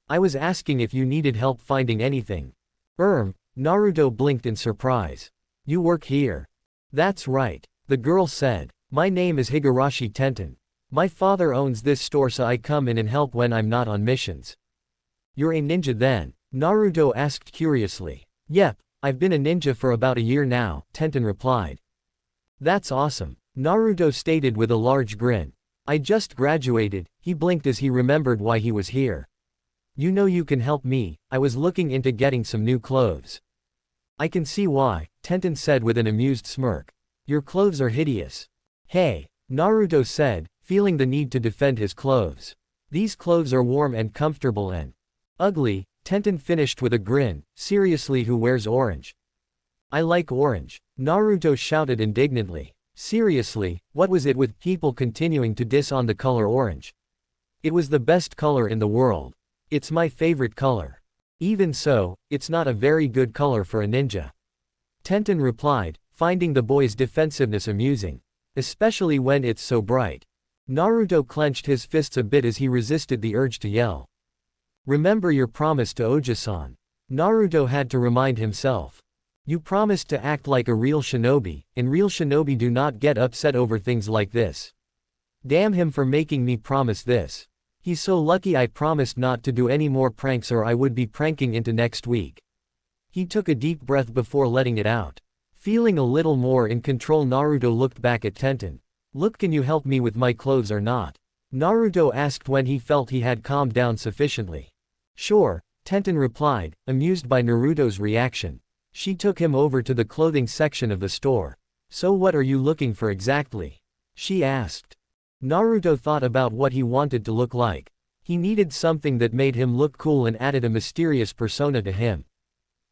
"I was asking if you needed help finding anything." Naruto blinked in surprise. "You work here?" "That's right. The girl said. My name is Higurashi Tenten. My father owns this store, so I come in and help when I'm not on missions. You're a ninja then? Naruto asked curiously. Yep, I've been a ninja for about a year now, Tenten replied. That's awesome, Naruto stated with a large grin. I just graduated, he blinked as he remembered why he was here. You know you can help me, I was looking into getting some new clothes. I can see why, Tenten said with an amused smirk. Your clothes are hideous. Hey, Naruto said, feeling the need to defend his clothes. These clothes are warm and comfortable and ugly, Tenten finished with a grin. Seriously, who wears orange? I like orange, Naruto shouted indignantly. Seriously, what was it with people continuing to diss on the color orange? It was the best color in the world. It's my favorite color. Even so, it's not a very good color for a ninja. Tenten replied, finding the boy's defensiveness amusing. Especially when it's so bright. Naruto clenched his fists a bit as he resisted the urge to yell. Remember your promise to Oja-san. Naruto had to remind himself. You promised to act like a real shinobi, and real shinobi do not get upset over things like this. Damn him for making me promise this. He's so lucky I promised not to do any more pranks, or I would be pranking into next week. He took a deep breath before letting it out. Feeling a little more in control, Naruto looked back at Tenten. Look, can you help me with my clothes or not? Naruto asked when he felt he had calmed down sufficiently. Sure, Tenten replied, amused by Naruto's reaction. She took him over to the clothing section of the store. So what are you looking for exactly? She asked. Naruto thought about what he wanted to look like. He needed something that made him look cool and added a mysterious persona to him.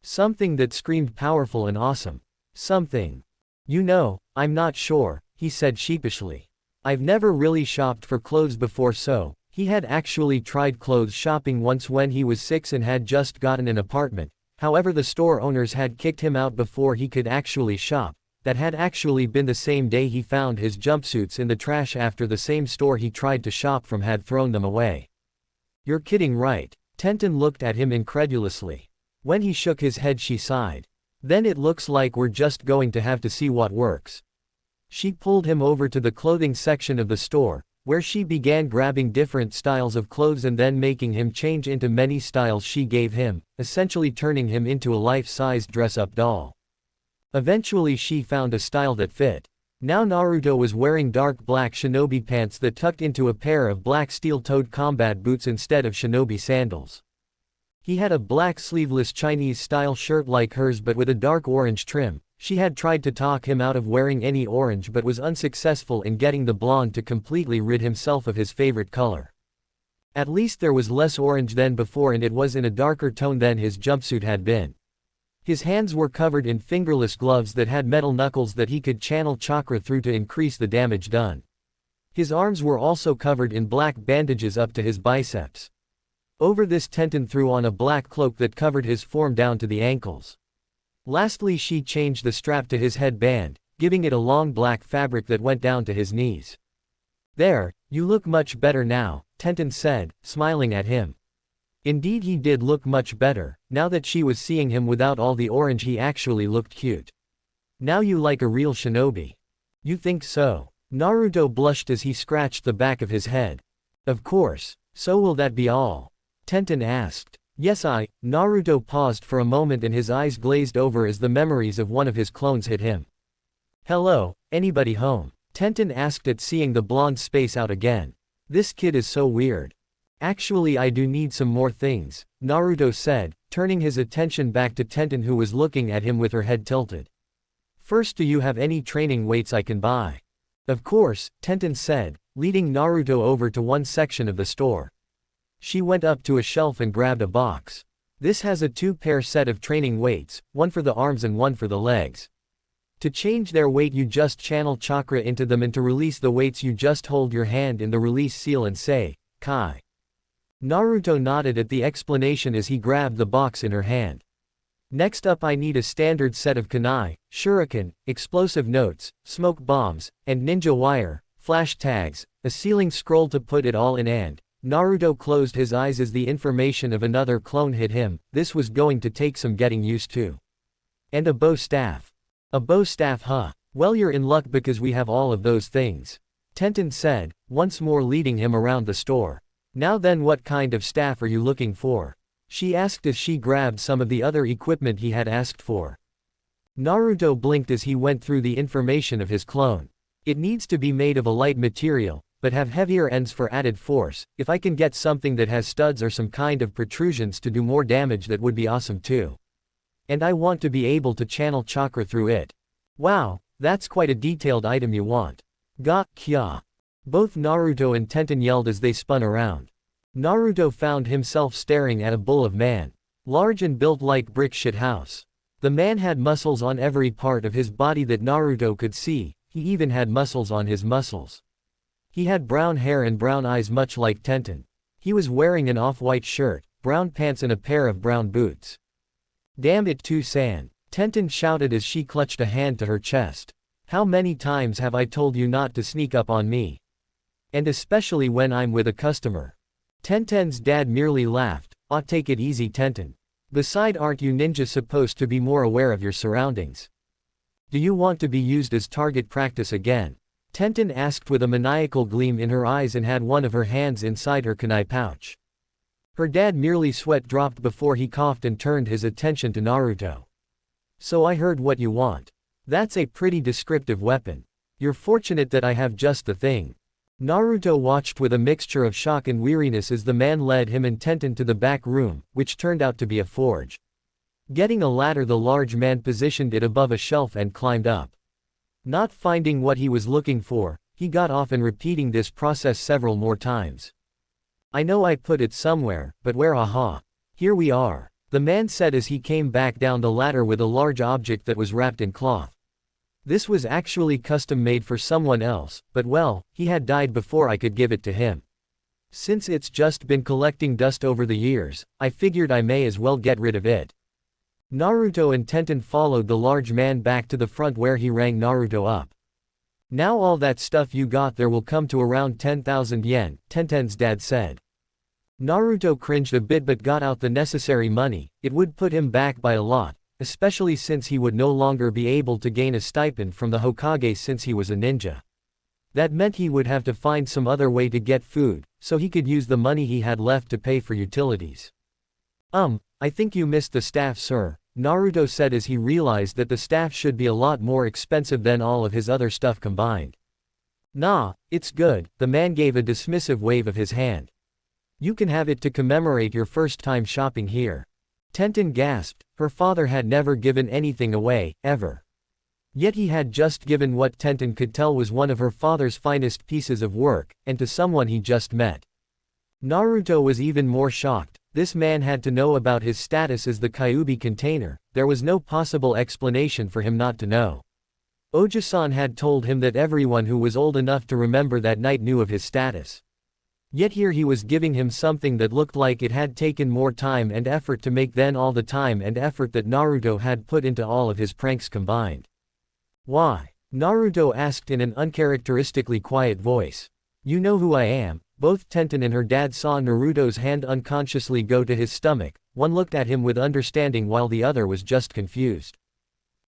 Something that screamed powerful and awesome. Something. You know, I'm not sure, he said sheepishly. I've never really shopped for clothes before, so, he had actually tried clothes shopping once when he was 6 and had just gotten an apartment. However, the store owners had kicked him out before he could actually shop. That had actually been the same day he found his jumpsuits in the trash after the same store he tried to shop from had thrown them away. You're kidding, right? Tenten looked at him incredulously. When he shook his head, she sighed. Then it looks like we're just going to have to see what works. She pulled him over to the clothing section of the store, where she began grabbing different styles of clothes and then making him change into many styles she gave him, essentially turning him into a life-sized dress-up doll. Eventually she found a style that fit. Now Naruto was wearing dark black shinobi pants that tucked into a pair of black steel-toed combat boots instead of shinobi sandals. He had a black sleeveless Chinese-style shirt like hers but with a dark orange trim. She had tried to talk him out of wearing any orange but was unsuccessful in getting the blonde to completely rid himself of his favorite color. At least there was less orange than before, and it was in a darker tone than his jumpsuit had been. His hands were covered in fingerless gloves that had metal knuckles that he could channel chakra through to increase the damage done. His arms were also covered in black bandages up to his biceps. Over this, Tenten threw on a black cloak that covered his form down to the ankles. Lastly, she changed the strap to his headband, giving it a long black fabric that went down to his knees. There, you look much better now, Tenten said, smiling at him. Indeed, he did look much better. Now that she was seeing him without all the orange, he actually looked cute. Now you like a real shinobi. You think so? Naruto blushed as he scratched the back of his head. Of course. So will that be all? Tenten asked. Yes, Naruto paused for a moment and his eyes glazed over as the memories of one of his clones hit him. Hello, anybody home? Tenten asked at seeing the blonde space out again. This kid is so weird. Actually, I do need some more things, Naruto said, turning his attention back to Tenten, who was looking at him with her head tilted. First, do you have any training weights I can buy? Of course, Tenten said, leading Naruto over to one section of the store. She went up to a shelf and grabbed a box. This has a 2-pair set of training weights, one for the arms and one for the legs. To change their weight, you just channel chakra into them, and to release the weights you just hold your hand in the release seal and say, Kai. Naruto nodded at the explanation as he grabbed the box in her hand. Next up, I need a standard set of kunai, shuriken, explosive notes, smoke bombs, and ninja wire, flash tags, a ceiling scroll to put it all in, and Naruto closed his eyes as the information of another clone hit him. This was going to take some getting used to. And a bow staff. A bow staff, huh? Well, you're in luck because we have all of those things, Tenten said, once more leading him around the store. Now then, what kind of staff are you looking for? She asked as she grabbed some of the other equipment he had asked for. Naruto blinked as he went through the information of his clone. It needs to be made of a light material, but have heavier ends for added force. If I can get something that has studs or some kind of protrusions to do more damage, that would be awesome too. And I want to be able to channel chakra through it. Wow, that's quite a detailed item you want. Ga, kya. Both Naruto and Tenten yelled as they spun around. Naruto found himself staring at a bull of man. Large and built like brick shit house. The man had muscles on every part of his body that Naruto could see, he even had muscles on his muscles. He had brown hair and brown eyes much like Tenten. He was wearing an off-white shirt, brown pants and a pair of brown boots. Damn it too, San, Tenten shouted as she clutched a hand to her chest. How many times have I told you not to sneak up on me? And especially when I'm with a customer. Tenten's dad merely laughed. "Aw, take it easy, Tenten. Beside, aren't you ninja supposed to be more aware of your surroundings? Do you want to be used as target practice again?" Tenten asked with a maniacal gleam in her eyes and had one of her hands inside her kunai pouch. Her dad merely sweat dropped before he coughed and turned his attention to Naruto. "So I heard what you want. That's a pretty descriptive weapon. You're fortunate that I have just the thing." Naruto watched with a mixture of shock and weariness as the man led him and Tenten to the back room, which turned out to be a forge. Getting a ladder, the large man positioned it above a shelf and climbed up. Not finding what he was looking for, he got off and repeating this process several more times. "I know I put it somewhere, but where? Haha. Here we are," the man said as he came back down the ladder with a large object that was wrapped in cloth. This was actually custom made for someone else, but well, he had died before I could give it to him. Since it's just been collecting dust over the years, I figured I may as well get rid of it. Naruto and Tenten followed the large man back to the front where he rang Naruto up. "Now all that stuff you got there will come to around 10,000 yen, Tenten's dad said. Naruto cringed a bit but got out the necessary money. It would put him back by a lot, especially since he would no longer be able to gain a stipend from the Hokage since he was a ninja. That meant he would have to find some other way to get food, so he could use the money he had left to pay for utilities. I think you missed the staff, sir," Naruto said as he realized that the staff should be a lot more expensive than all of his other stuff combined. "Nah, it's good," the man gave a dismissive wave of his hand. "You can have it to commemorate your first time shopping here." Tenten gasped. Her father had never given anything away, ever. Yet he had just given what Tenten could tell was one of her father's finest pieces of work, and to someone he just met. Naruto was even more shocked. This man had to know about his status as the Kyuubi container. There was no possible explanation for him not to know. Oji-san had told him that everyone who was old enough to remember that night knew of his status. Yet here he was giving him something that looked like it had taken more time and effort to make than all the time and effort that Naruto had put into all of his pranks combined. "Why?" Naruto asked in an uncharacteristically quiet voice. "You know who I am." Both Tenten and her dad saw Naruto's hand unconsciously go to his stomach. One looked at him with understanding while the other was just confused.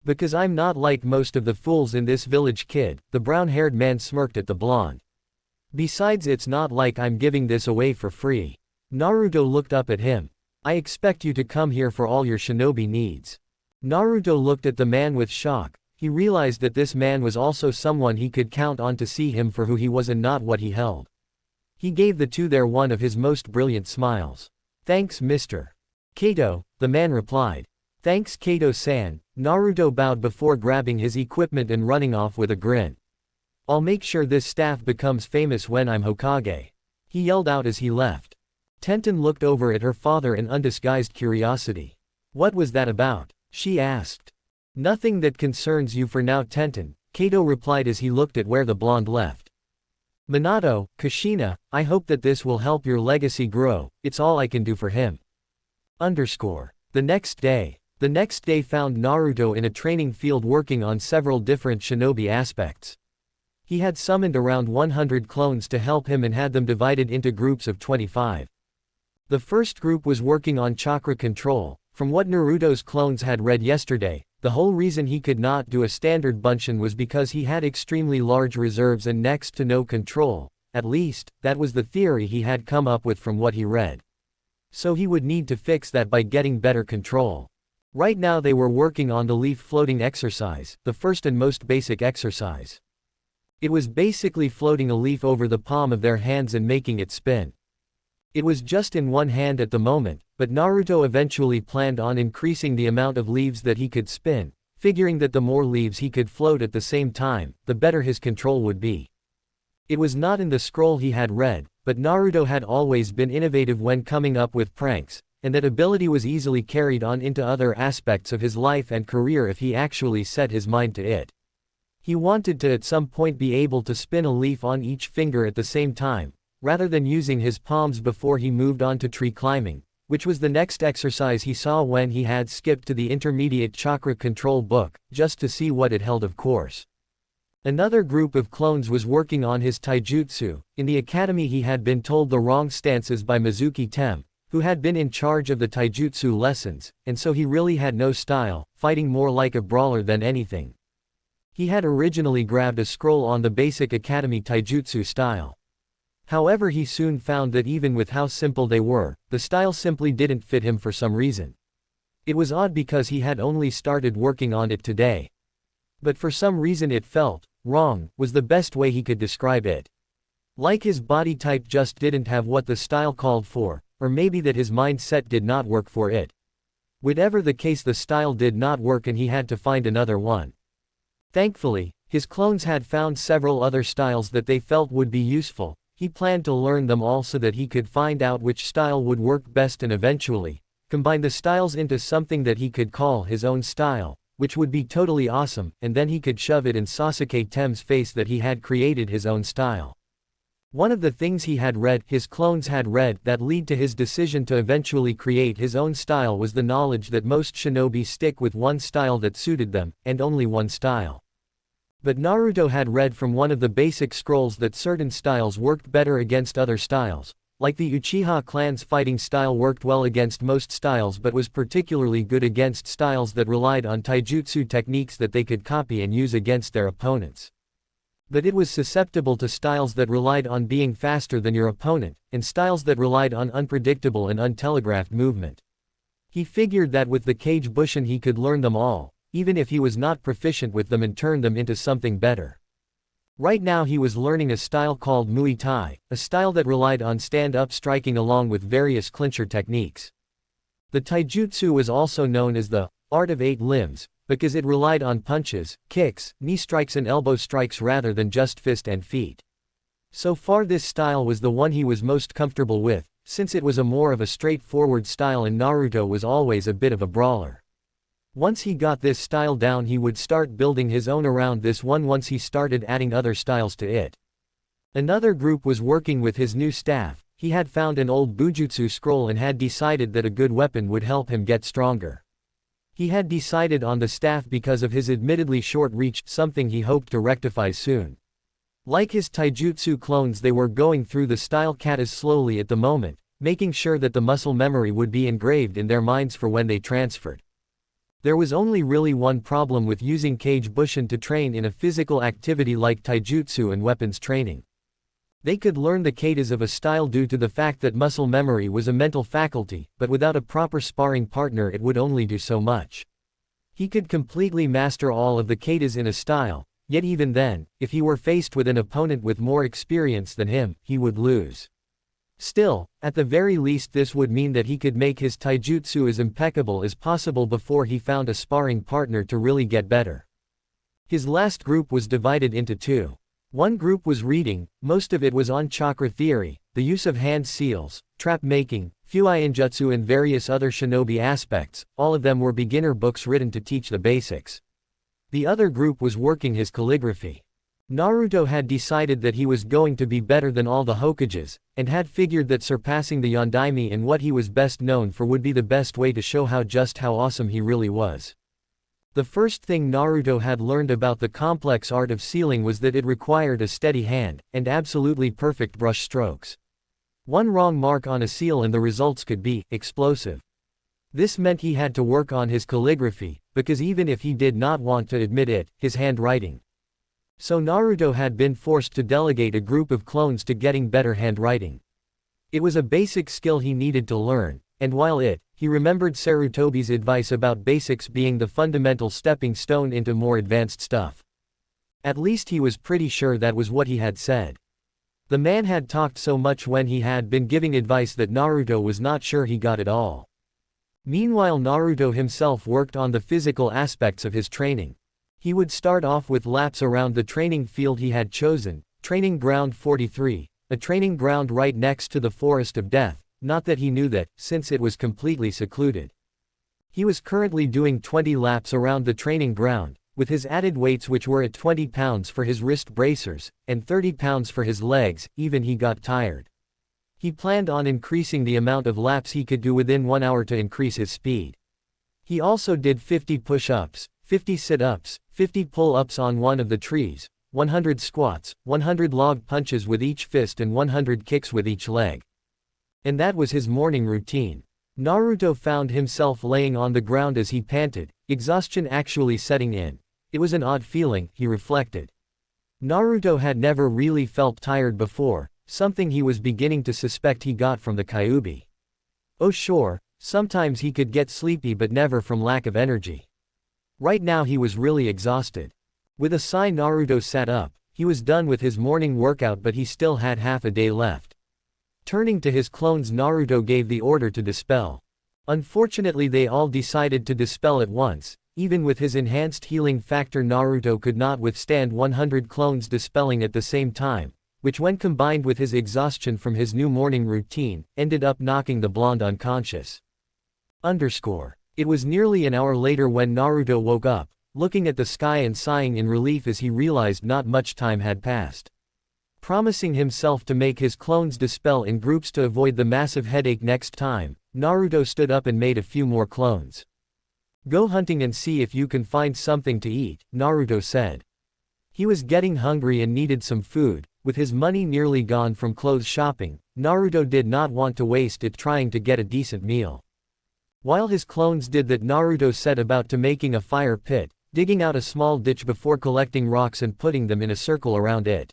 "Because I'm not like most of the fools in this village, kid," the brown-haired man smirked at the blonde. "Besides, it's not like I'm giving this away for free." Naruto looked up at him. "I expect you to come here for all your shinobi needs." Naruto looked at the man with shock. He realized that this man was also someone he could count on to see him for who he was and not what he held. He gave the two there one of his most brilliant smiles. "Thanks, Mr. Kato," the man replied. "Thanks, Kato-san." Naruto bowed before grabbing his equipment and running off with a grin. "I'll make sure this staff becomes famous when I'm Hokage," he yelled out as he left. Tenten looked over at her father in undisguised curiosity. "What was that about?" she asked. "Nothing that concerns you for now, Tenten," Kato replied as he looked at where the blonde left. "Minato, Kushina, I hope that this will help your legacy grow. It's all I can do for him." The next day found Naruto in a training field working on several different shinobi aspects. He had summoned around 100 clones to help him and had them divided into groups of 25. The first group was working on chakra control. From what Naruto's clones had read yesterday, the whole reason he could not do a standard bunshin was because he had extremely large reserves and next to no control, at least, that was the theory he had come up with from what he read. So he would need to fix that by getting better control. Right now they were working on the leaf floating exercise, the first and most basic exercise. It was basically floating a leaf over the palm of their hands and making it spin. It was just in one hand at the moment, but Naruto eventually planned on increasing the amount of leaves that he could spin, figuring that the more leaves he could float at the same time, the better his control would be. It was not in the scroll he had read, but Naruto had always been innovative when coming up with pranks, and that ability was easily carried on into other aspects of his life and career if he actually set his mind to it. He wanted to at some point be able to spin a leaf on each finger at the same time, rather than using his palms before he moved on to tree climbing, which was the next exercise he saw when he had skipped to the intermediate chakra control book, just to see what it held of course. Another group of clones was working on his taijutsu. In the academy he had been told the wrong stances by Mizuki Tem, who had been in charge of the taijutsu lessons, and so he really had no style, fighting more like a brawler than anything. He had originally grabbed a scroll on the basic academy taijutsu style. However, he soon found that even with how simple they were, the style simply didn't fit him for some reason. It was odd because he had only started working on it today. But for some reason it felt wrong, was the best way he could describe it. Like his body type just didn't have what the style called for, or maybe that his mindset did not work for it. Whatever the case, the style did not work and he had to find another one. Thankfully, his clones had found several other styles that they felt would be useful. He planned to learn them all so that he could find out which style would work best and eventually combine the styles into something that he could call his own style, which would be totally awesome, and then he could shove it in Sasuke Tem's face that he had created his own style. One of the things he had read, his clones had read, that lead to his decision to eventually create his own style was the knowledge that most shinobi stick with one style that suited them, and only one style. But Naruto had read from one of the basic scrolls that certain styles worked better against other styles, like the Uchiha clan's fighting style worked well against most styles but was particularly good against styles that relied on taijutsu techniques that they could copy and use against their opponents. But it was susceptible to styles that relied on being faster than your opponent, and styles that relied on unpredictable and untelegraphed movement. He figured that with the Kage Bushin he could learn them all, even if he was not proficient with them, and turn them into something better. Right now he was learning a style called Muay Thai, a style that relied on stand-up striking along with various clincher techniques. The taijutsu was also known as the art of 8 limbs, because it relied on punches, kicks, knee strikes and elbow strikes rather than just fist and feet. So far this style was the one he was most comfortable with, since it was more of a straightforward style and Naruto was always a bit of a brawler. Once he got this style down he would start building his own around this one once he started adding other styles to it. Another group was working with his new staff. He had found an old Bujutsu scroll and had decided that a good weapon would help him get stronger. He had decided on the staff because of his admittedly short reach, something he hoped to rectify soon. Like his taijutsu clones, they were going through the style katas slowly at the moment, making sure that the muscle memory would be engraved in their minds for when they transferred. There was only really one problem with using Kage Bushin to train in a physical activity like taijutsu and weapons training. They could learn the katas of a style due to the fact that muscle memory was a mental faculty, but without a proper sparring partner it would only do so much. He could completely master all of the katas in a style, yet even then, if he were faced with an opponent with more experience than him, he would lose. Still, at the very least this would mean that he could make his taijutsu as impeccable as possible before he found a sparring partner to really get better. His last group was divided into two. One group was reading, most of it was on chakra theory, the use of hand seals, trap making, fuiinjutsu and various other shinobi aspects. All of them were beginner books written to teach the basics. The other group was working his calligraphy. Naruto had decided that he was going to be better than all the Hokages, and had figured that surpassing the Yondaime in what he was best known for would be the best way to show how awesome he really was. The first thing Naruto had learned about the complex art of sealing was that it required a steady hand, and absolutely perfect brush strokes. One wrong mark on a seal and the results could be explosive. This meant he had to work on his calligraphy, because even if he did not want to admit it, his handwriting. So Naruto had been forced to delegate a group of clones to getting better handwriting. It was a basic skill he needed to learn, and while he remembered Sarutobi's advice about basics being the fundamental stepping stone into more advanced stuff. At least he was pretty sure that was what he had said. The man had talked so much when he had been giving advice that Naruto was not sure he got it all. Meanwhile, Naruto himself worked on the physical aspects of his training. He would start off with laps around the training field he had chosen, Training Ground 43, a training ground right next to the Forest of Death, not that he knew that, since it was completely secluded. He was currently doing 20 laps around the training ground, with his added weights which were at 20 pounds for his wrist bracers, and 30 pounds for his legs, even he got tired. He planned on increasing the amount of laps he could do within 1 hour to increase his speed. He also did 50 push-ups, 50 sit-ups, 50 pull-ups on one of the trees, 100 squats, 100 log punches with each fist and 100 kicks with each leg. And that was his morning routine. Naruto found himself laying on the ground as he panted, exhaustion actually setting in. It was an odd feeling, he reflected. Naruto had never really felt tired before, something he was beginning to suspect he got from the Kyuubi. Oh sure, sometimes he could get sleepy but never from lack of energy. Right now he was really exhausted. With a sigh, Naruto sat up. He was done with his morning workout but he still had half a day left. Turning to his clones, Naruto gave the order to dispel. Unfortunately, they all decided to dispel at once. Even with his enhanced healing factor, Naruto could not withstand 100 clones dispelling at the same time, which when combined with his exhaustion from his new morning routine, ended up knocking the blonde unconscious. It was nearly an hour later when Naruto woke up, looking at the sky and sighing in relief as he realized not much time had passed. Promising himself to make his clones dispel in groups to avoid the massive headache next time, Naruto stood up and made a few more clones. Go hunting and see if you can find something to eat, Naruto said. He was getting hungry and needed some food. With his money nearly gone from clothes shopping, Naruto did not want to waste it trying to get a decent meal. While his clones did that, Naruto set about to making a fire pit, digging out a small ditch before collecting rocks and putting them in a circle around it.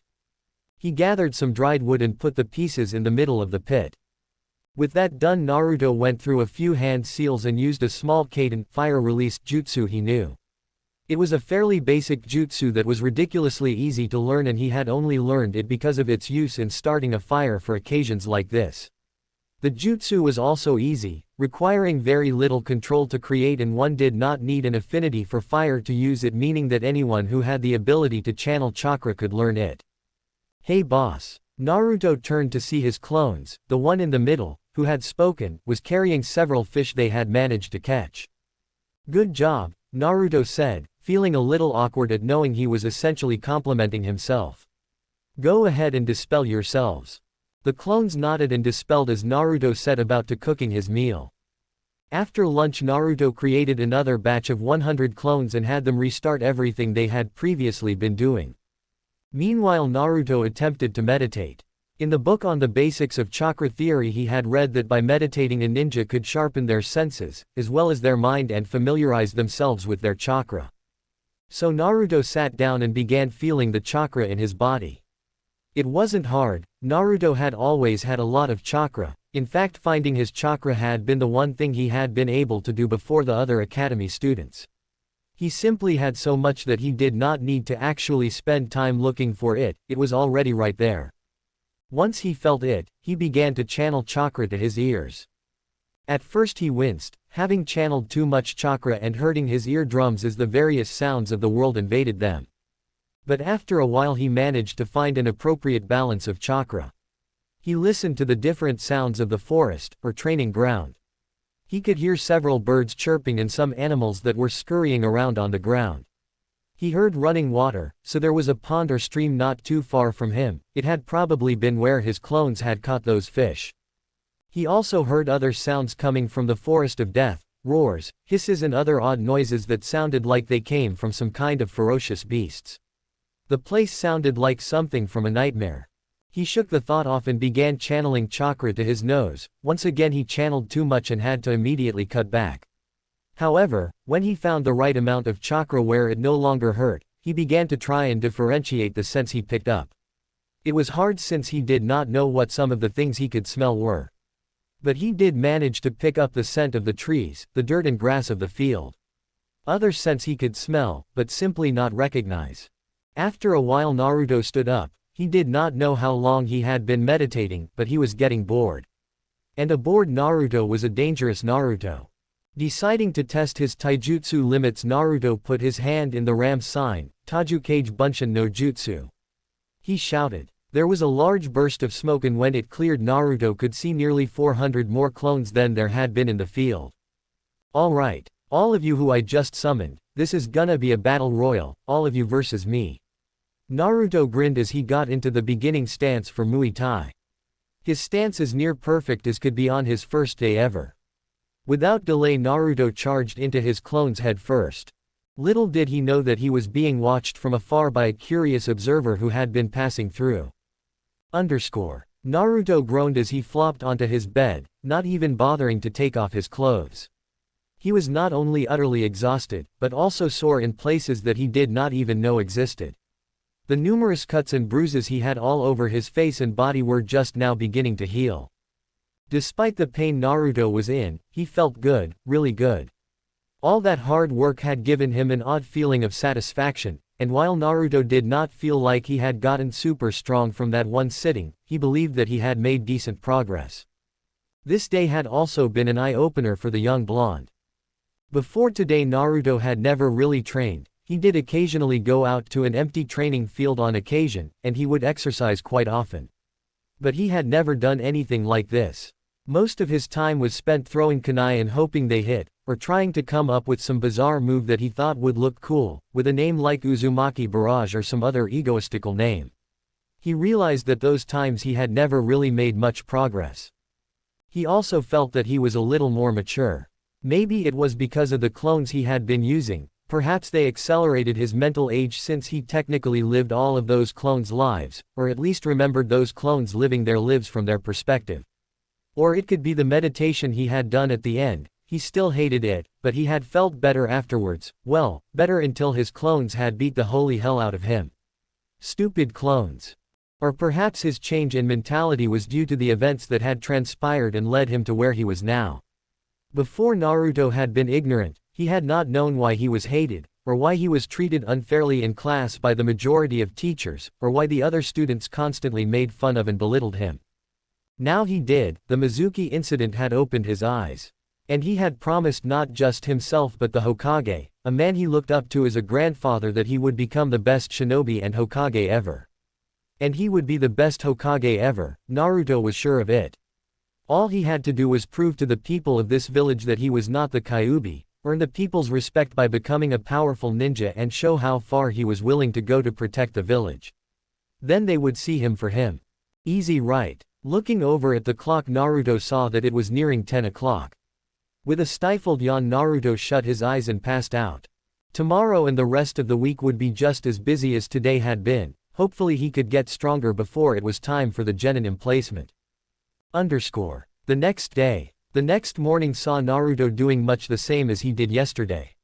He gathered some dried wood and put the pieces in the middle of the pit. With that done, Naruto went through a few hand seals and used a small Kaden fire-released jutsu he knew. It was a fairly basic jutsu that was ridiculously easy to learn, and he had only learned it because of its use in starting a fire for occasions like this. The jutsu was also easy, requiring very little control to create, and one did not need an affinity for fire to use it, meaning that anyone who had the ability to channel chakra could learn it. Hey boss. Naruto turned to see his clones. The one in the middle, who had spoken, was carrying several fish they had managed to catch. Good job, Naruto said, feeling a little awkward at knowing he was essentially complimenting himself. Go ahead and dispel yourselves. The clones nodded and dispelled as Naruto set about to cooking his meal. After lunch, Naruto created another batch of 100 clones and had them restart everything they had previously been doing. Meanwhile, Naruto attempted to meditate. In the book on the basics of chakra theory, he had read that by meditating a ninja could sharpen their senses, as well as their mind, and familiarize themselves with their chakra. So Naruto sat down and began feeling the chakra in his body. It wasn't hard. Naruto had always had a lot of chakra. In fact, finding his chakra had been the one thing he had been able to do before the other academy students. He simply had so much that he did not need to actually spend time looking for it, it was already right there. Once he felt it, he began to channel chakra to his ears. At first he winced, having channeled too much chakra and hurting his eardrums as the various sounds of the world invaded them. But after a while he managed to find an appropriate balance of chakra. He listened to the different sounds of the forest, or training ground. He could hear several birds chirping and some animals that were scurrying around on the ground. He heard running water, so there was a pond or stream not too far from him. It had probably been where his clones had caught those fish. He also heard other sounds coming from the forest of death, roars, hisses and other odd noises that sounded like they came from some kind of ferocious beasts. The place sounded like something from a nightmare. He shook the thought off and began channeling chakra to his nose. Once again he channeled too much and had to immediately cut back. However, when he found the right amount of chakra where it no longer hurt, he began to try and differentiate the scents he picked up. It was hard since he did not know what some of the things he could smell were. But he did manage to pick up the scent of the trees, the dirt and grass of the field. Other scents he could smell, but simply not recognize. After a while Naruto stood up. He did not know how long he had been meditating, but he was getting bored. And a bored Naruto was a dangerous Naruto. Deciding to test his taijutsu limits, Naruto put his hand in the ram sign, Tajukage Bunshin no Jutsu. He shouted. There was a large burst of smoke, and when it cleared Naruto could see nearly 400 more clones than there had been in the field. Alright, all of you who I just summoned, this is gonna be a battle royal, all of you versus me. Naruto grinned as he got into the beginning stance for Muay Thai. His stance is near perfect as could be on his first day ever. Without delay Naruto charged into his clones head first. Little did he know that he was being watched from afar by a curious observer who had been passing through. Naruto groaned as he flopped onto his bed, not even bothering to take off his clothes. He was not only utterly exhausted, but also sore in places that he did not even know existed. The numerous cuts and bruises he had all over his face and body were just now beginning to heal. Despite the pain Naruto was in, he felt good, really good. All that hard work had given him an odd feeling of satisfaction, and while Naruto did not feel like he had gotten super strong from that one sitting, he believed that he had made decent progress. This day had also been an eye-opener for the young blonde. Before today Naruto had never really trained. He did occasionally go out to an empty training field on occasion, and he would exercise quite often. But he had never done anything like this. Most of his time was spent throwing kunai and hoping they hit, or trying to come up with some bizarre move that he thought would look cool, with a name like Uzumaki Barrage or some other egoistical name. He realized that those times he had never really made much progress. He also felt that he was a little more mature. Maybe it was because of the clones he had been using. Perhaps they accelerated his mental age since he technically lived all of those clones' lives, or at least remembered those clones living their lives from their perspective. Or it could be the meditation he had done at the end. He still hated it, but he had felt better afterwards, well, better until his clones had beat the holy hell out of him. Stupid clones. Or perhaps his change in mentality was due to the events that had transpired and led him to where he was now. Before Naruto had been ignorant. He had not known why he was hated, or why he was treated unfairly in class by the majority of teachers, or why the other students constantly made fun of and belittled him. Now he did. The Mizuki incident had opened his eyes. And he had promised not just himself but the Hokage, a man he looked up to as a grandfather, that he would become the best shinobi and Hokage ever. And he would be the best Hokage ever, Naruto was sure of it. All he had to do was prove to the people of this village that he was not the Kyuubi, earn the people's respect by becoming a powerful ninja, and show how far he was willing to go to protect the village. Then they would see him for him. Easy, right? Looking over at the clock, Naruto saw that it was nearing 10 o'clock. With a stifled yawn, Naruto shut his eyes and passed out. Tomorrow and the rest of the week would be just as busy as today had been. Hopefully he could get stronger before it was time for the genin emplacement. The next day. The next morning saw Naruto doing much the same as he did yesterday.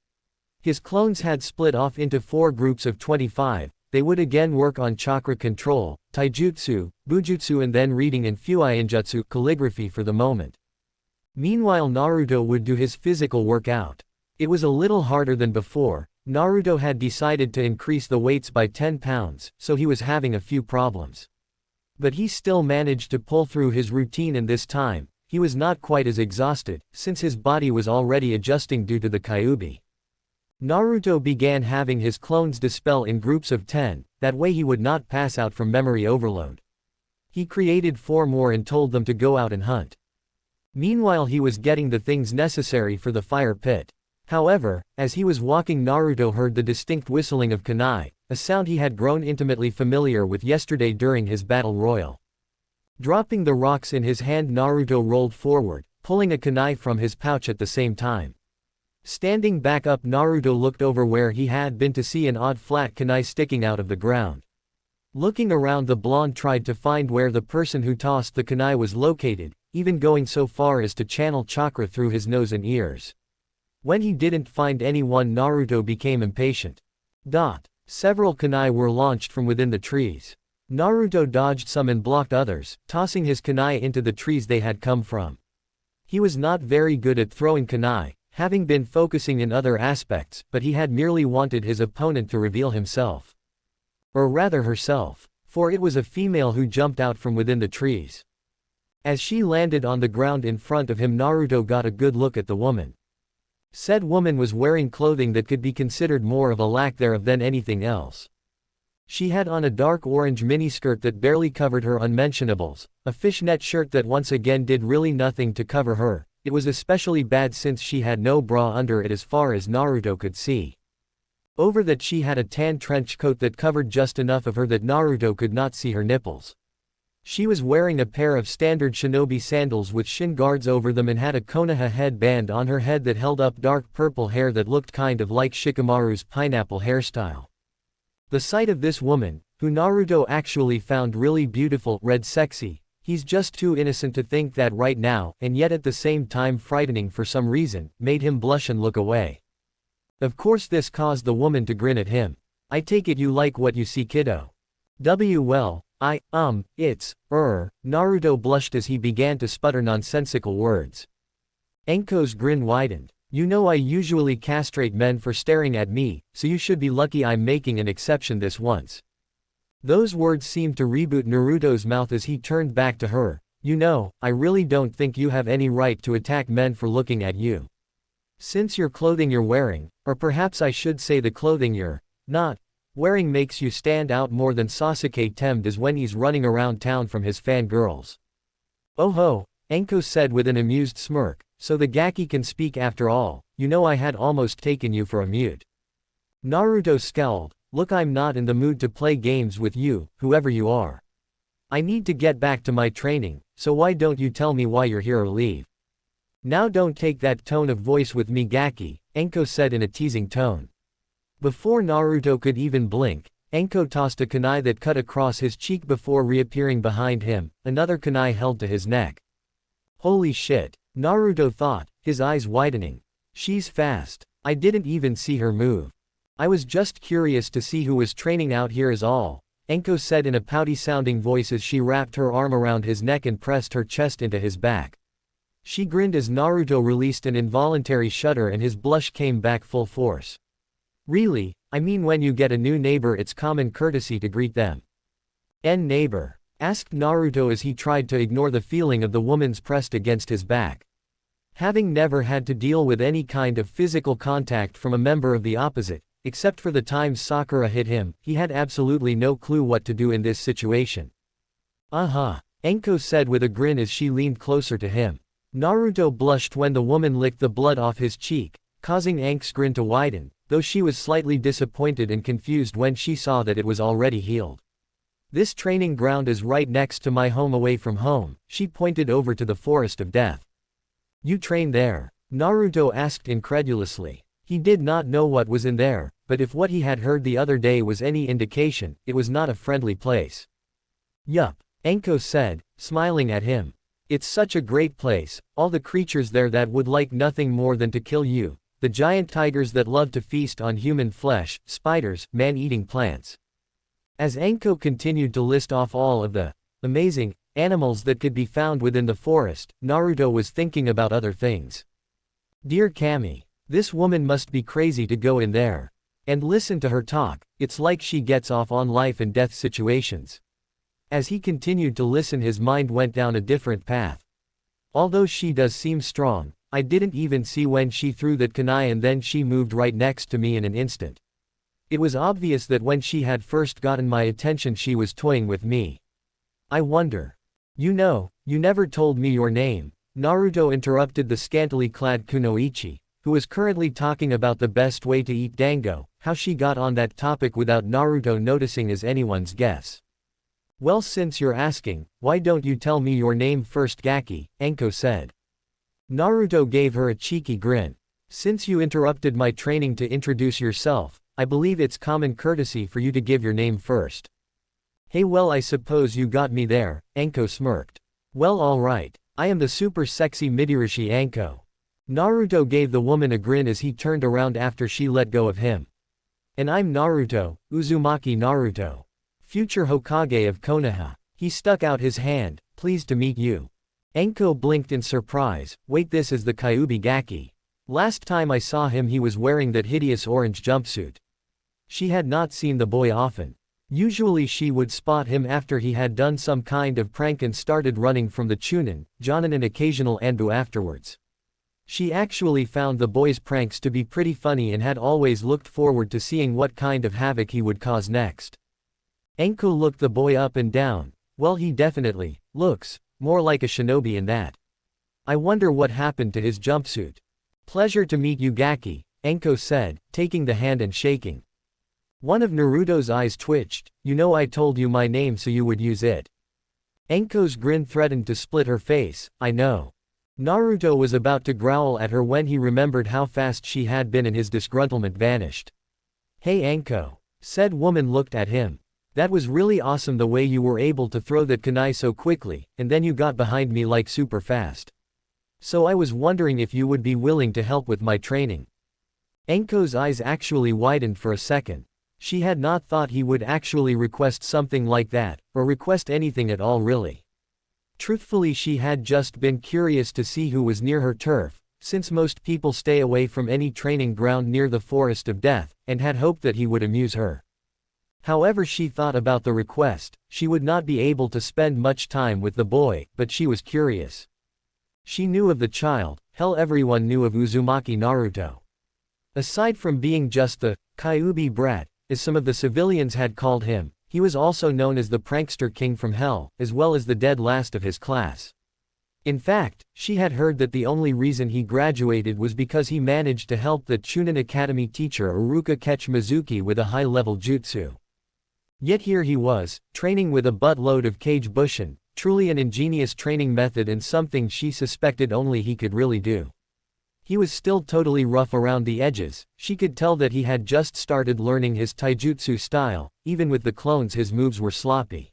His clones had split off into 4 groups of 25, they would again work on chakra control, taijutsu, bujutsu, and then reading and fuinjutsu calligraphy for the moment. Meanwhile Naruto would do his physical workout. It was a little harder than before. Naruto had decided to increase the weights by 10 pounds, so he was having a few problems. But he still managed to pull through his routine, and this time, he was not quite as exhausted, since his body was already adjusting due to the Kyuubi. Naruto began having his clones dispel in groups of 10, that way he would not pass out from memory overload. He created 4 more and told them to go out and hunt. Meanwhile he was getting the things necessary for the fire pit. However, as he was walking, Naruto heard the distinct whistling of kunai, a sound he had grown intimately familiar with yesterday during his battle royal. Dropping the rocks in his hand, Naruto rolled forward, pulling a kunai from his pouch at the same time. Standing back up, Naruto looked over where he had been to see an odd flat kunai sticking out of the ground. Looking around, the blonde tried to find where the person who tossed the kunai was located, even going so far as to channel chakra through his nose and ears. When he didn't find anyone, Naruto became impatient. Several kunai were launched from within the trees. Naruto dodged some and blocked others, tossing his kunai into the trees they had come from. He was not very good at throwing kunai, having been focusing in other aspects, but he had merely wanted his opponent to reveal himself. Or rather herself, for it was a female who jumped out from within the trees. As she landed on the ground in front of him, Naruto got a good look at the woman. Said woman was wearing clothing that could be considered more of a lack thereof than anything else. She had on a dark orange miniskirt that barely covered her unmentionables, a fishnet shirt that once again did really nothing to cover her. It was especially bad since she had no bra under it as far as Naruto could see. Over that she had a tan trench coat that covered just enough of her that Naruto could not see her nipples. She was wearing a pair of standard shinobi sandals with shin guards over them and had a Konoha headband on her head that held up dark purple hair that looked kind of like Shikamaru's pineapple hairstyle. The sight of this woman, who Naruto actually found really beautiful, read sexy. He's just too innocent to think that right now, and yet at the same time frightening for some reason, made him blush and look away. Of course this caused the woman to grin at him. I take it you like what you see, kiddo. Well, Naruto blushed as he began to sputter nonsensical words. Enko's grin widened. You know I usually castrate men for staring at me, so you should be lucky I'm making an exception this once. Those words seemed to reboot Naruto's mouth as he turned back to her. You know, I really don't think you have any right to attack men for looking at you. Since your clothing you're wearing, or perhaps I should say the clothing you're not wearing makes you stand out more than Sasuke Tem does when he's running around town from his fangirls. Oh ho, Enko said with an amused smirk, so the Gaki can speak after all. You know I had almost taken you for a mute. Naruto scowled. Look, I'm not in the mood to play games with you, whoever you are. I need to get back to my training, so why don't you tell me why you're here or leave? Now don't take that tone of voice with me, Gaki, Enko said in a teasing tone. Before Naruto could even blink, Enko tossed a kunai that cut across his cheek before reappearing behind him, another kunai held to his neck. Holy shit, Naruto thought, his eyes widening. She's fast. I didn't even see her move. I was just curious to see who was training out here is all, Enko said in a pouty-sounding voice as she wrapped her arm around his neck and pressed her chest into his back. She grinned as Naruto released an involuntary shudder and his blush came back full force. Really, I mean when you get a new neighbor it's common courtesy to greet them. Neighbor? Asked Naruto as he tried to ignore the feeling of the woman's pressed against his back. Having never had to deal with any kind of physical contact from a member of the opposite, except for the times Sakura hit him, he had absolutely no clue what to do in this situation. Enko said with a grin as she leaned closer to him. Naruto blushed when the woman licked the blood off his cheek, causing Enk's grin to widen, though she was slightly disappointed and confused when she saw that it was already healed. This training ground is right next to my home away from home, she pointed over to the Forest of Death. You train there? Naruto asked incredulously. He did not know what was in there, but if what he had heard the other day was any indication, it was not a friendly place. Yup, Enko said, smiling at him. It's such a great place, all the creatures there that would like nothing more than to kill you, the giant tigers that love to feast on human flesh, spiders, man-eating plants. As Enko continued to list off all of the amazing animals that could be found within the forest, Naruto was thinking about other things. Dear Kami, this woman must be crazy to go in there. And listen to her talk, it's like she gets off on life and death situations. As he continued to listen his mind went down a different path. Although she does seem strong, I didn't even see when she threw that kunai and then she moved right next to me in an instant. It was obvious that when she had first gotten my attention she was toying with me. I wonder. You know, you never told me your name, Naruto interrupted the scantily clad kunoichi, who was currently talking about the best way to eat dango. How she got on that topic without Naruto noticing is anyone's guess. Well, since you're asking, why don't you tell me your name first, Gaki, Enko said. Naruto gave her a cheeky grin. Since you interrupted my training to introduce yourself, I believe it's common courtesy for you to give your name first. Hey, well, I suppose you got me there, Anko smirked. Well, alright. I am the super sexy Midorishi Anko. Naruto gave the woman a grin as he turned around after she let go of him. And I'm Naruto, Uzumaki Naruto. Future Hokage of Konoha. He stuck out his hand, pleased to meet you. Anko blinked in surprise, wait, this is the Kyuubi Gaki. Last time I saw him he was wearing that hideous orange jumpsuit. She had not seen the boy often. Usually she would spot him after he had done some kind of prank and started running from the Chunin, Jonin and occasional Anbu afterwards. She actually found the boy's pranks to be pretty funny and had always looked forward to seeing what kind of havoc he would cause next. Anko looked the boy up and down. Well, he definitely looks more like a shinobi in that. I wonder what happened to his jumpsuit. Pleasure to meet you, Gaki, Anko said, taking the hand and shaking. One of Naruto's eyes twitched. You know, I told you my name so you would use it. Anko's grin threatened to split her face. I know. Naruto was about to growl at her when he remembered how fast she had been and his disgruntlement vanished. Hey Anko. Said woman looked at him. That was really awesome the way you were able to throw that kunai so quickly, and then you got behind me like super fast. So I was wondering if you would be willing to help with my training. Anko's eyes actually widened for a second. She had not thought he would actually request something like that, or request anything at all really. Truthfully, she had just been curious to see who was near her turf, since most people stay away from any training ground near the Forest of Death, and had hoped that he would amuse her. However, she thought about the request. She would not be able to spend much time with the boy, but she was curious. She knew of the child, hell, everyone knew of Uzumaki Naruto. Aside from being just the Kyuubi brat, as some of the civilians had called him, he was also known as the prankster king from hell, as well as the dead last of his class. In fact, she had heard that the only reason he graduated was because he managed to help the Chunin Academy teacher Iruka catch Mizuki with a high-level jutsu. Yet here he was, training with a buttload of Kage Bushin, truly an ingenious training method and something she suspected only he could really do. He was still totally rough around the edges. She could tell that he had just started learning his taijutsu style. Even with the clones his moves were sloppy.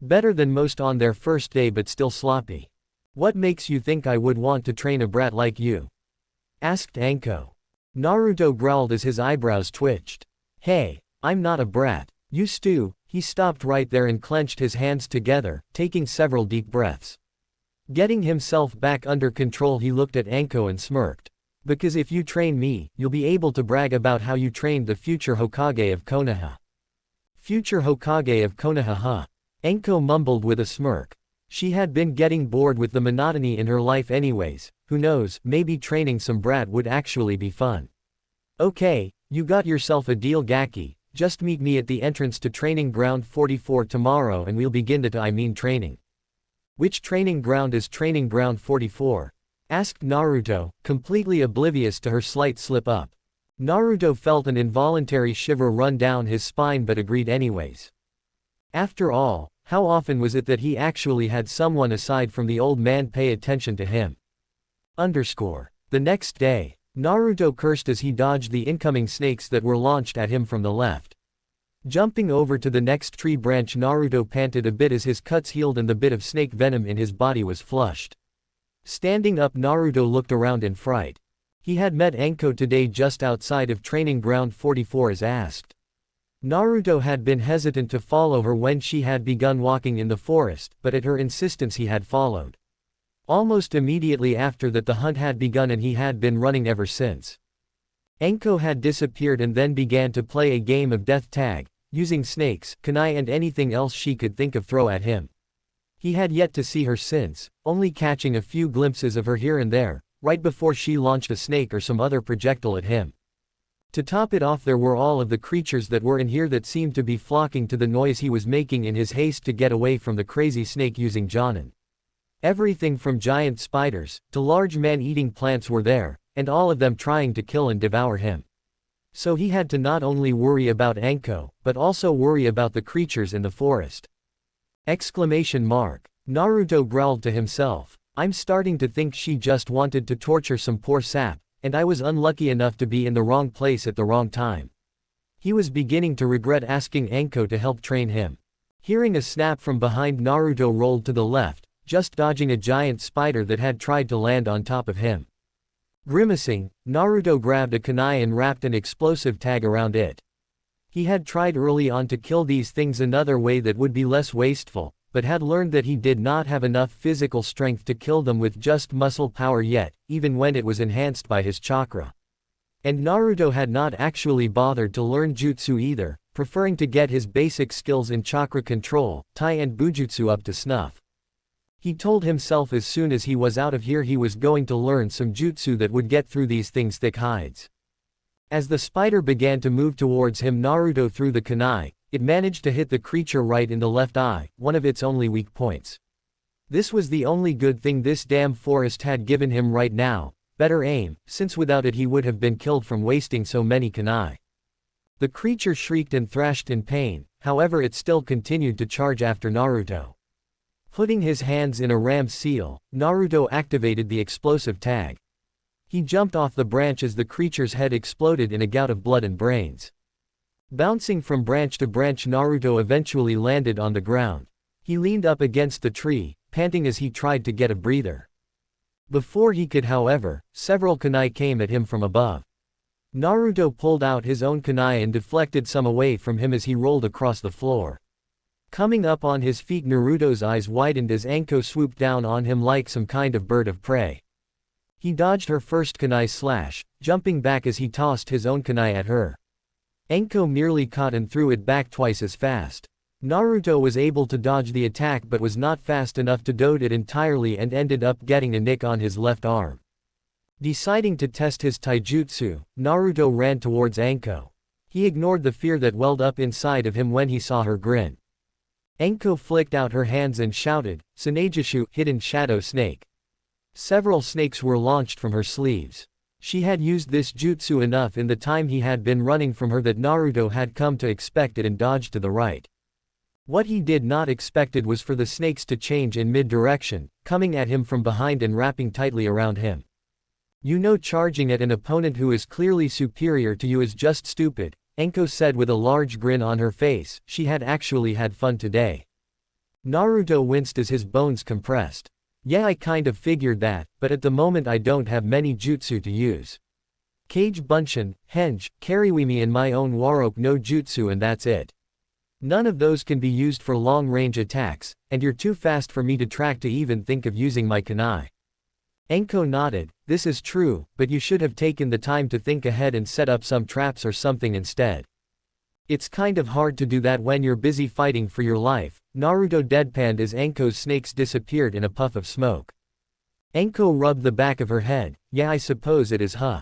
Better than most on their first day, but still sloppy. What makes you think I would want to train a brat like you? Asked Anko. Naruto growled as his eyebrows twitched. Hey, I'm not a brat. You stew. He stopped right there and clenched his hands together, taking several deep breaths. Getting himself back under control, he looked at Anko and smirked. Because if you train me, you'll be able to brag about how you trained the future Hokage of Konoha. Future Hokage of Konoha, huh? Anko mumbled with a smirk. She had been getting bored with the monotony in her life anyways. Who knows, maybe training some brat would actually be fun. Okay, you got yourself a deal, Gaki. Just meet me at the entrance to Training Ground 44 tomorrow and we'll begin the training. Which training ground is Training Ground 44? Asked Naruto, completely oblivious to her slight slip-up. Naruto felt an involuntary shiver run down his spine but agreed anyways. After all, how often was it that he actually had someone aside from the old man pay attention to him? The next day, Naruto cursed as he dodged the incoming snakes that were launched at him from the left. Jumping over to the next tree branch, Naruto panted a bit as his cuts healed and the bit of snake venom in his body was flushed. Standing up, Naruto looked around in fright. He had met Anko today just outside of Training Ground 44 as asked. Naruto had been hesitant to follow her when she had begun walking in the forest, but at her insistence he had followed. Almost immediately after that the hunt had begun and he had been running ever since. Anko had disappeared and then began to play a game of death tag, using snakes, kunai and anything else she could think of throw at him. He had yet to see her since, only catching a few glimpses of her here and there, right before she launched a snake or some other projectile at him. To top it off, there were all of the creatures that were in here that seemed to be flocking to the noise he was making in his haste to get away from the crazy snake using Jonin. Everything from giant spiders to large man-eating plants were there, and all of them trying to kill and devour him. So he had to not only worry about Anko, but also worry about the creatures in the forest. Naruto growled to himself. I'm starting to think she just wanted to torture some poor sap, and I was unlucky enough to be in the wrong place at the wrong time. He was beginning to regret asking Anko to help train him. Hearing a snap from behind, Naruto rolled to the left, just dodging a giant spider that had tried to land on top of him. Grimacing, Naruto grabbed a kunai and wrapped an explosive tag around it. He had tried early on to kill these things another way that would be less wasteful, but had learned that he did not have enough physical strength to kill them with just muscle power yet, even when it was enhanced by his chakra. And Naruto had not actually bothered to learn jutsu either, preferring to get his basic skills in chakra control, tai and bujutsu up to snuff. He told himself as soon as he was out of here he was going to learn some jutsu that would get through these things' thick hides. As the spider began to move towards him, Naruto threw the kunai. It managed to hit the creature right in the left eye, one of its only weak points. This was the only good thing this damn forest had given him right now, better aim, since without it he would have been killed from wasting so many kunai. The creature shrieked and thrashed in pain, however it still continued to charge after Naruto. Putting his hands in a ram's seal, Naruto activated the explosive tag. He jumped off the branch as the creature's head exploded in a gout of blood and brains. Bouncing from branch to branch, Naruto eventually landed on the ground. He leaned up against the tree, panting as he tried to get a breather. Before he could, however, several kunai came at him from above. Naruto pulled out his own kunai and deflected some away from him as he rolled across the floor. Coming up on his feet, Naruto's eyes widened as Anko swooped down on him like some kind of bird of prey. He dodged her first kunai slash, jumping back as he tossed his own kunai at her. Anko merely caught and threw it back twice as fast. Naruto was able to dodge the attack but was not fast enough to dodge it entirely and ended up getting a nick on his left arm. Deciding to test his taijutsu, Naruto ran towards Anko. He ignored the fear that welled up inside of him when he saw her grin. Anko flicked out her hands and shouted, "Suneijishu, hidden shadow snake." Several snakes were launched from her sleeves. She had used this jutsu enough in the time he had been running from her that Naruto had come to expect it and dodged to the right. What he did not expected was for the snakes to change in mid-direction, coming at him from behind and wrapping tightly around him. "You know, charging at an opponent who is clearly superior to you is just stupid," Anko said with a large grin on her face. She had actually had fun today. Naruto winced as his bones compressed. "Yeah, I kind of figured that, but at the moment I don't have many jutsu to use. Kage Bunshin, Henge, Kariwimi and my own Warok no jutsu, and that's it. None of those can be used for long-range attacks, and you're too fast for me to track to even think of using my kunai." Anko nodded. "This is true, but you should have taken the time to think ahead and set up some traps or something instead. It's kind of hard to do that when you're busy fighting for your life." Naruto deadpanned as Anko's snakes disappeared in a puff of smoke. Anko rubbed the back of her head. "Yeah, I suppose it is, huh?"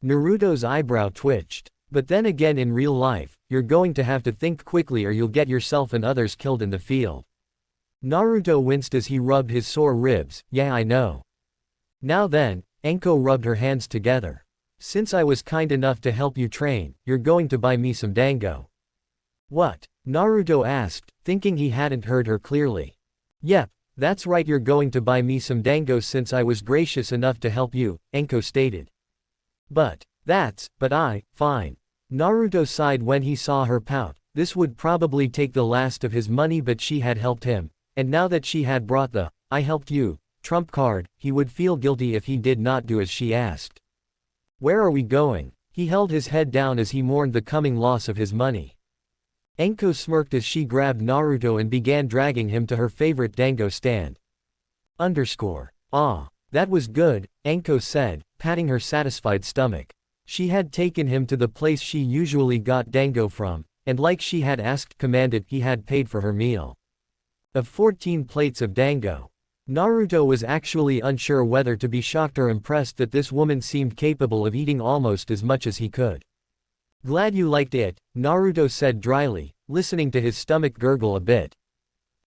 Naruto's eyebrow twitched. "But then again, in real life, you're going to have to think quickly or you'll get yourself and others killed in the field." Naruto winced as he rubbed his sore ribs. "Yeah, I know. Now then," Anko rubbed her hands together. "Since I was kind enough to help you train, you're going to buy me some dango." "What?" Naruto asked, thinking he hadn't heard her clearly. "Yep, that's right, you're going to buy me some dango since I was gracious enough to help you," Anko stated. But fine." Naruto sighed when he saw her pout. This would probably take the last of his money, but she had helped him, and now that she had brought the "I helped you" trump card, he would feel guilty if he did not do as she asked. "Where are we going?" He held his head down as he mourned the coming loss of his money. Anko smirked as she grabbed Naruto and began dragging him to her favorite dango stand. Ah, that was good, Anko said, patting her satisfied stomach. She had taken him to the place she usually got dango from, and like she had commanded, he had paid for her meal of 14 plates of dango. Naruto was actually unsure whether to be shocked or impressed that this woman seemed capable of eating almost as much as he could. "Glad you liked it," Naruto said dryly, listening to his stomach gurgle a bit.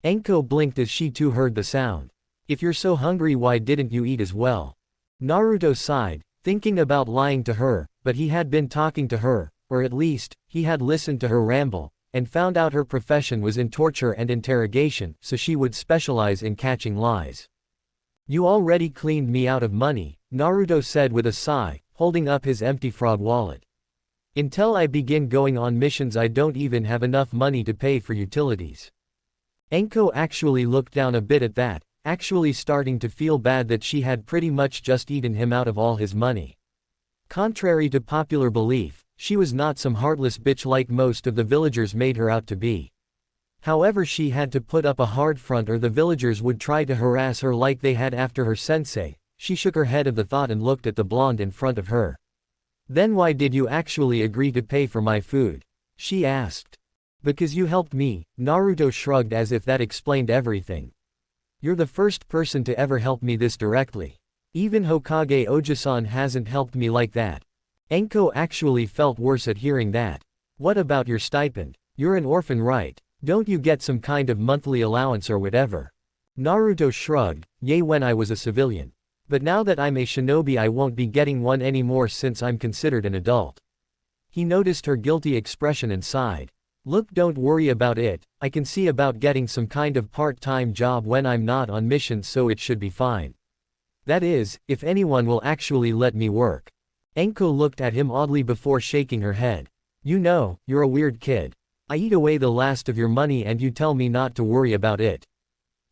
Anko blinked as she too heard the sound. "If you're so hungry, why didn't you eat as well?" Naruto sighed, thinking about lying to her, but he had been talking to her, or at least, he had listened to her ramble, and found out her profession was in torture and interrogation, so she would specialize in catching lies. "You already cleaned me out of money," Naruto said with a sigh, holding up his empty fraud wallet. "Until I begin going on missions, I don't even have enough money to pay for utilities. Enko actually looked down a bit at that, actually starting to feel bad that she had pretty much just eaten him out of all his money. Contrary to popular belief, she was not some heartless bitch like most of the villagers made her out to be. However, she had to put up a hard front or the villagers would try to harass her like they had after her sensei. She shook her head at the thought and looked at the blonde in front of her. Then why did you actually agree to pay for my food? She asked. Because you helped me, Naruto shrugged as if that explained everything. You're the first person to ever help me this directly. Even Hokage Ojisan hasn't helped me like that. Enko actually felt worse at hearing that. What about your stipend? You're an orphan, right? Don't you get some kind of monthly allowance or whatever? Naruto shrugged. Yeah, when I was a civilian. But now that I'm a shinobi I won't be getting one anymore since I'm considered an adult. He noticed her guilty expression and sighed. Look, don't worry about it, I can see about getting some kind of part-time job when I'm not on missions, so it should be fine. That is, if anyone will actually let me work. Enko looked at him oddly before shaking her head. You know, you're a weird kid. I eat away the last of your money and you tell me not to worry about it.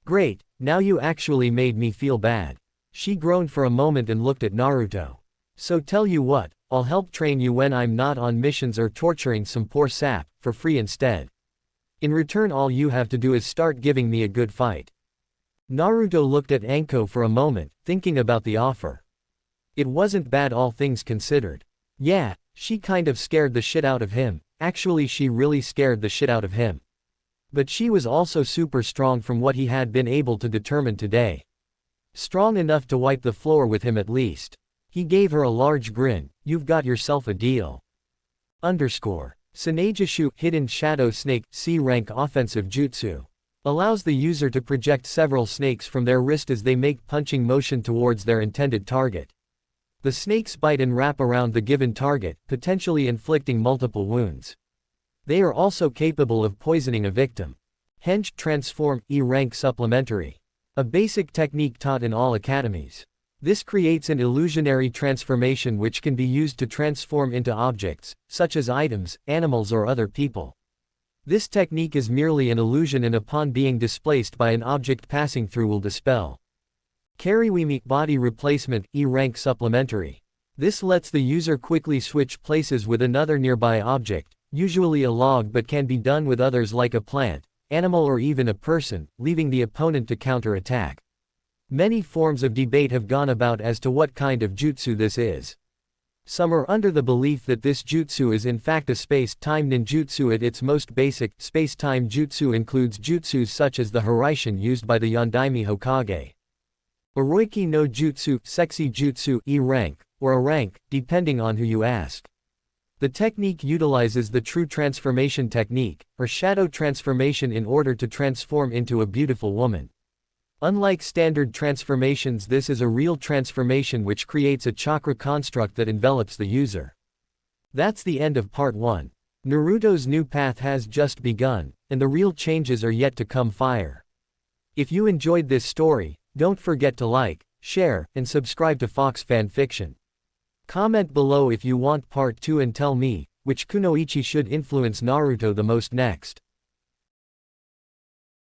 Great, now you actually made me feel bad. She groaned for a moment and looked at Naruto. So tell you what, I'll help train you when I'm not on missions or torturing some poor sap, for free instead. In return all you have to do is start giving me a good fight. Naruto looked at Enko for a moment, thinking about the offer. It wasn't bad all things considered. Yeah, she kind of scared the shit out of him, actually she really scared the shit out of him. But she was also super strong from what he had been able to determine today. Strong enough to wipe the floor with him at least. He gave her a large grin. You've got yourself a deal. Sanejishu Hidden Shadow Snake C rank offensive jutsu. Allows the user to project several snakes from their wrist as they make punching motion towards their intended target. The snakes bite and wrap around the given target, potentially inflicting multiple wounds. They are also capable of poisoning a victim. Henge Transform E rank supplementary. A basic technique taught in all academies. This creates an illusionary transformation which can be used to transform into objects, such as items, animals or other people. This technique is merely an illusion and upon being displaced by an object passing through will dispel. Kariwimi Body Replacement E rank supplementary. This lets the user quickly switch places with another nearby object, usually a log, but can be done with others like a plant, animal or even a person, leaving the opponent to counter-attack. Many forms of debate have gone about as to what kind of jutsu this is. Some are under the belief that this jutsu is in fact a space-time ninjutsu at its most basic. Space-time jutsu includes jutsus such as the Haraishin used by the Yondaime Hokage. Oroiki no jutsu, sexy jutsu E rank, or a rank, depending on who you ask. The technique utilizes the true transformation technique, or shadow transformation in order to transform into a beautiful woman. Unlike standard transformations, this is a real transformation which creates a chakra construct that envelops the user. That's the end of part 1. Naruto's new path has just begun, and the real changes are yet to come. If you enjoyed this story, don't forget to like, share, and subscribe to Fox Fanfiction. Comment below if you want part 2 and tell me, which kunoichi should influence Naruto the most next.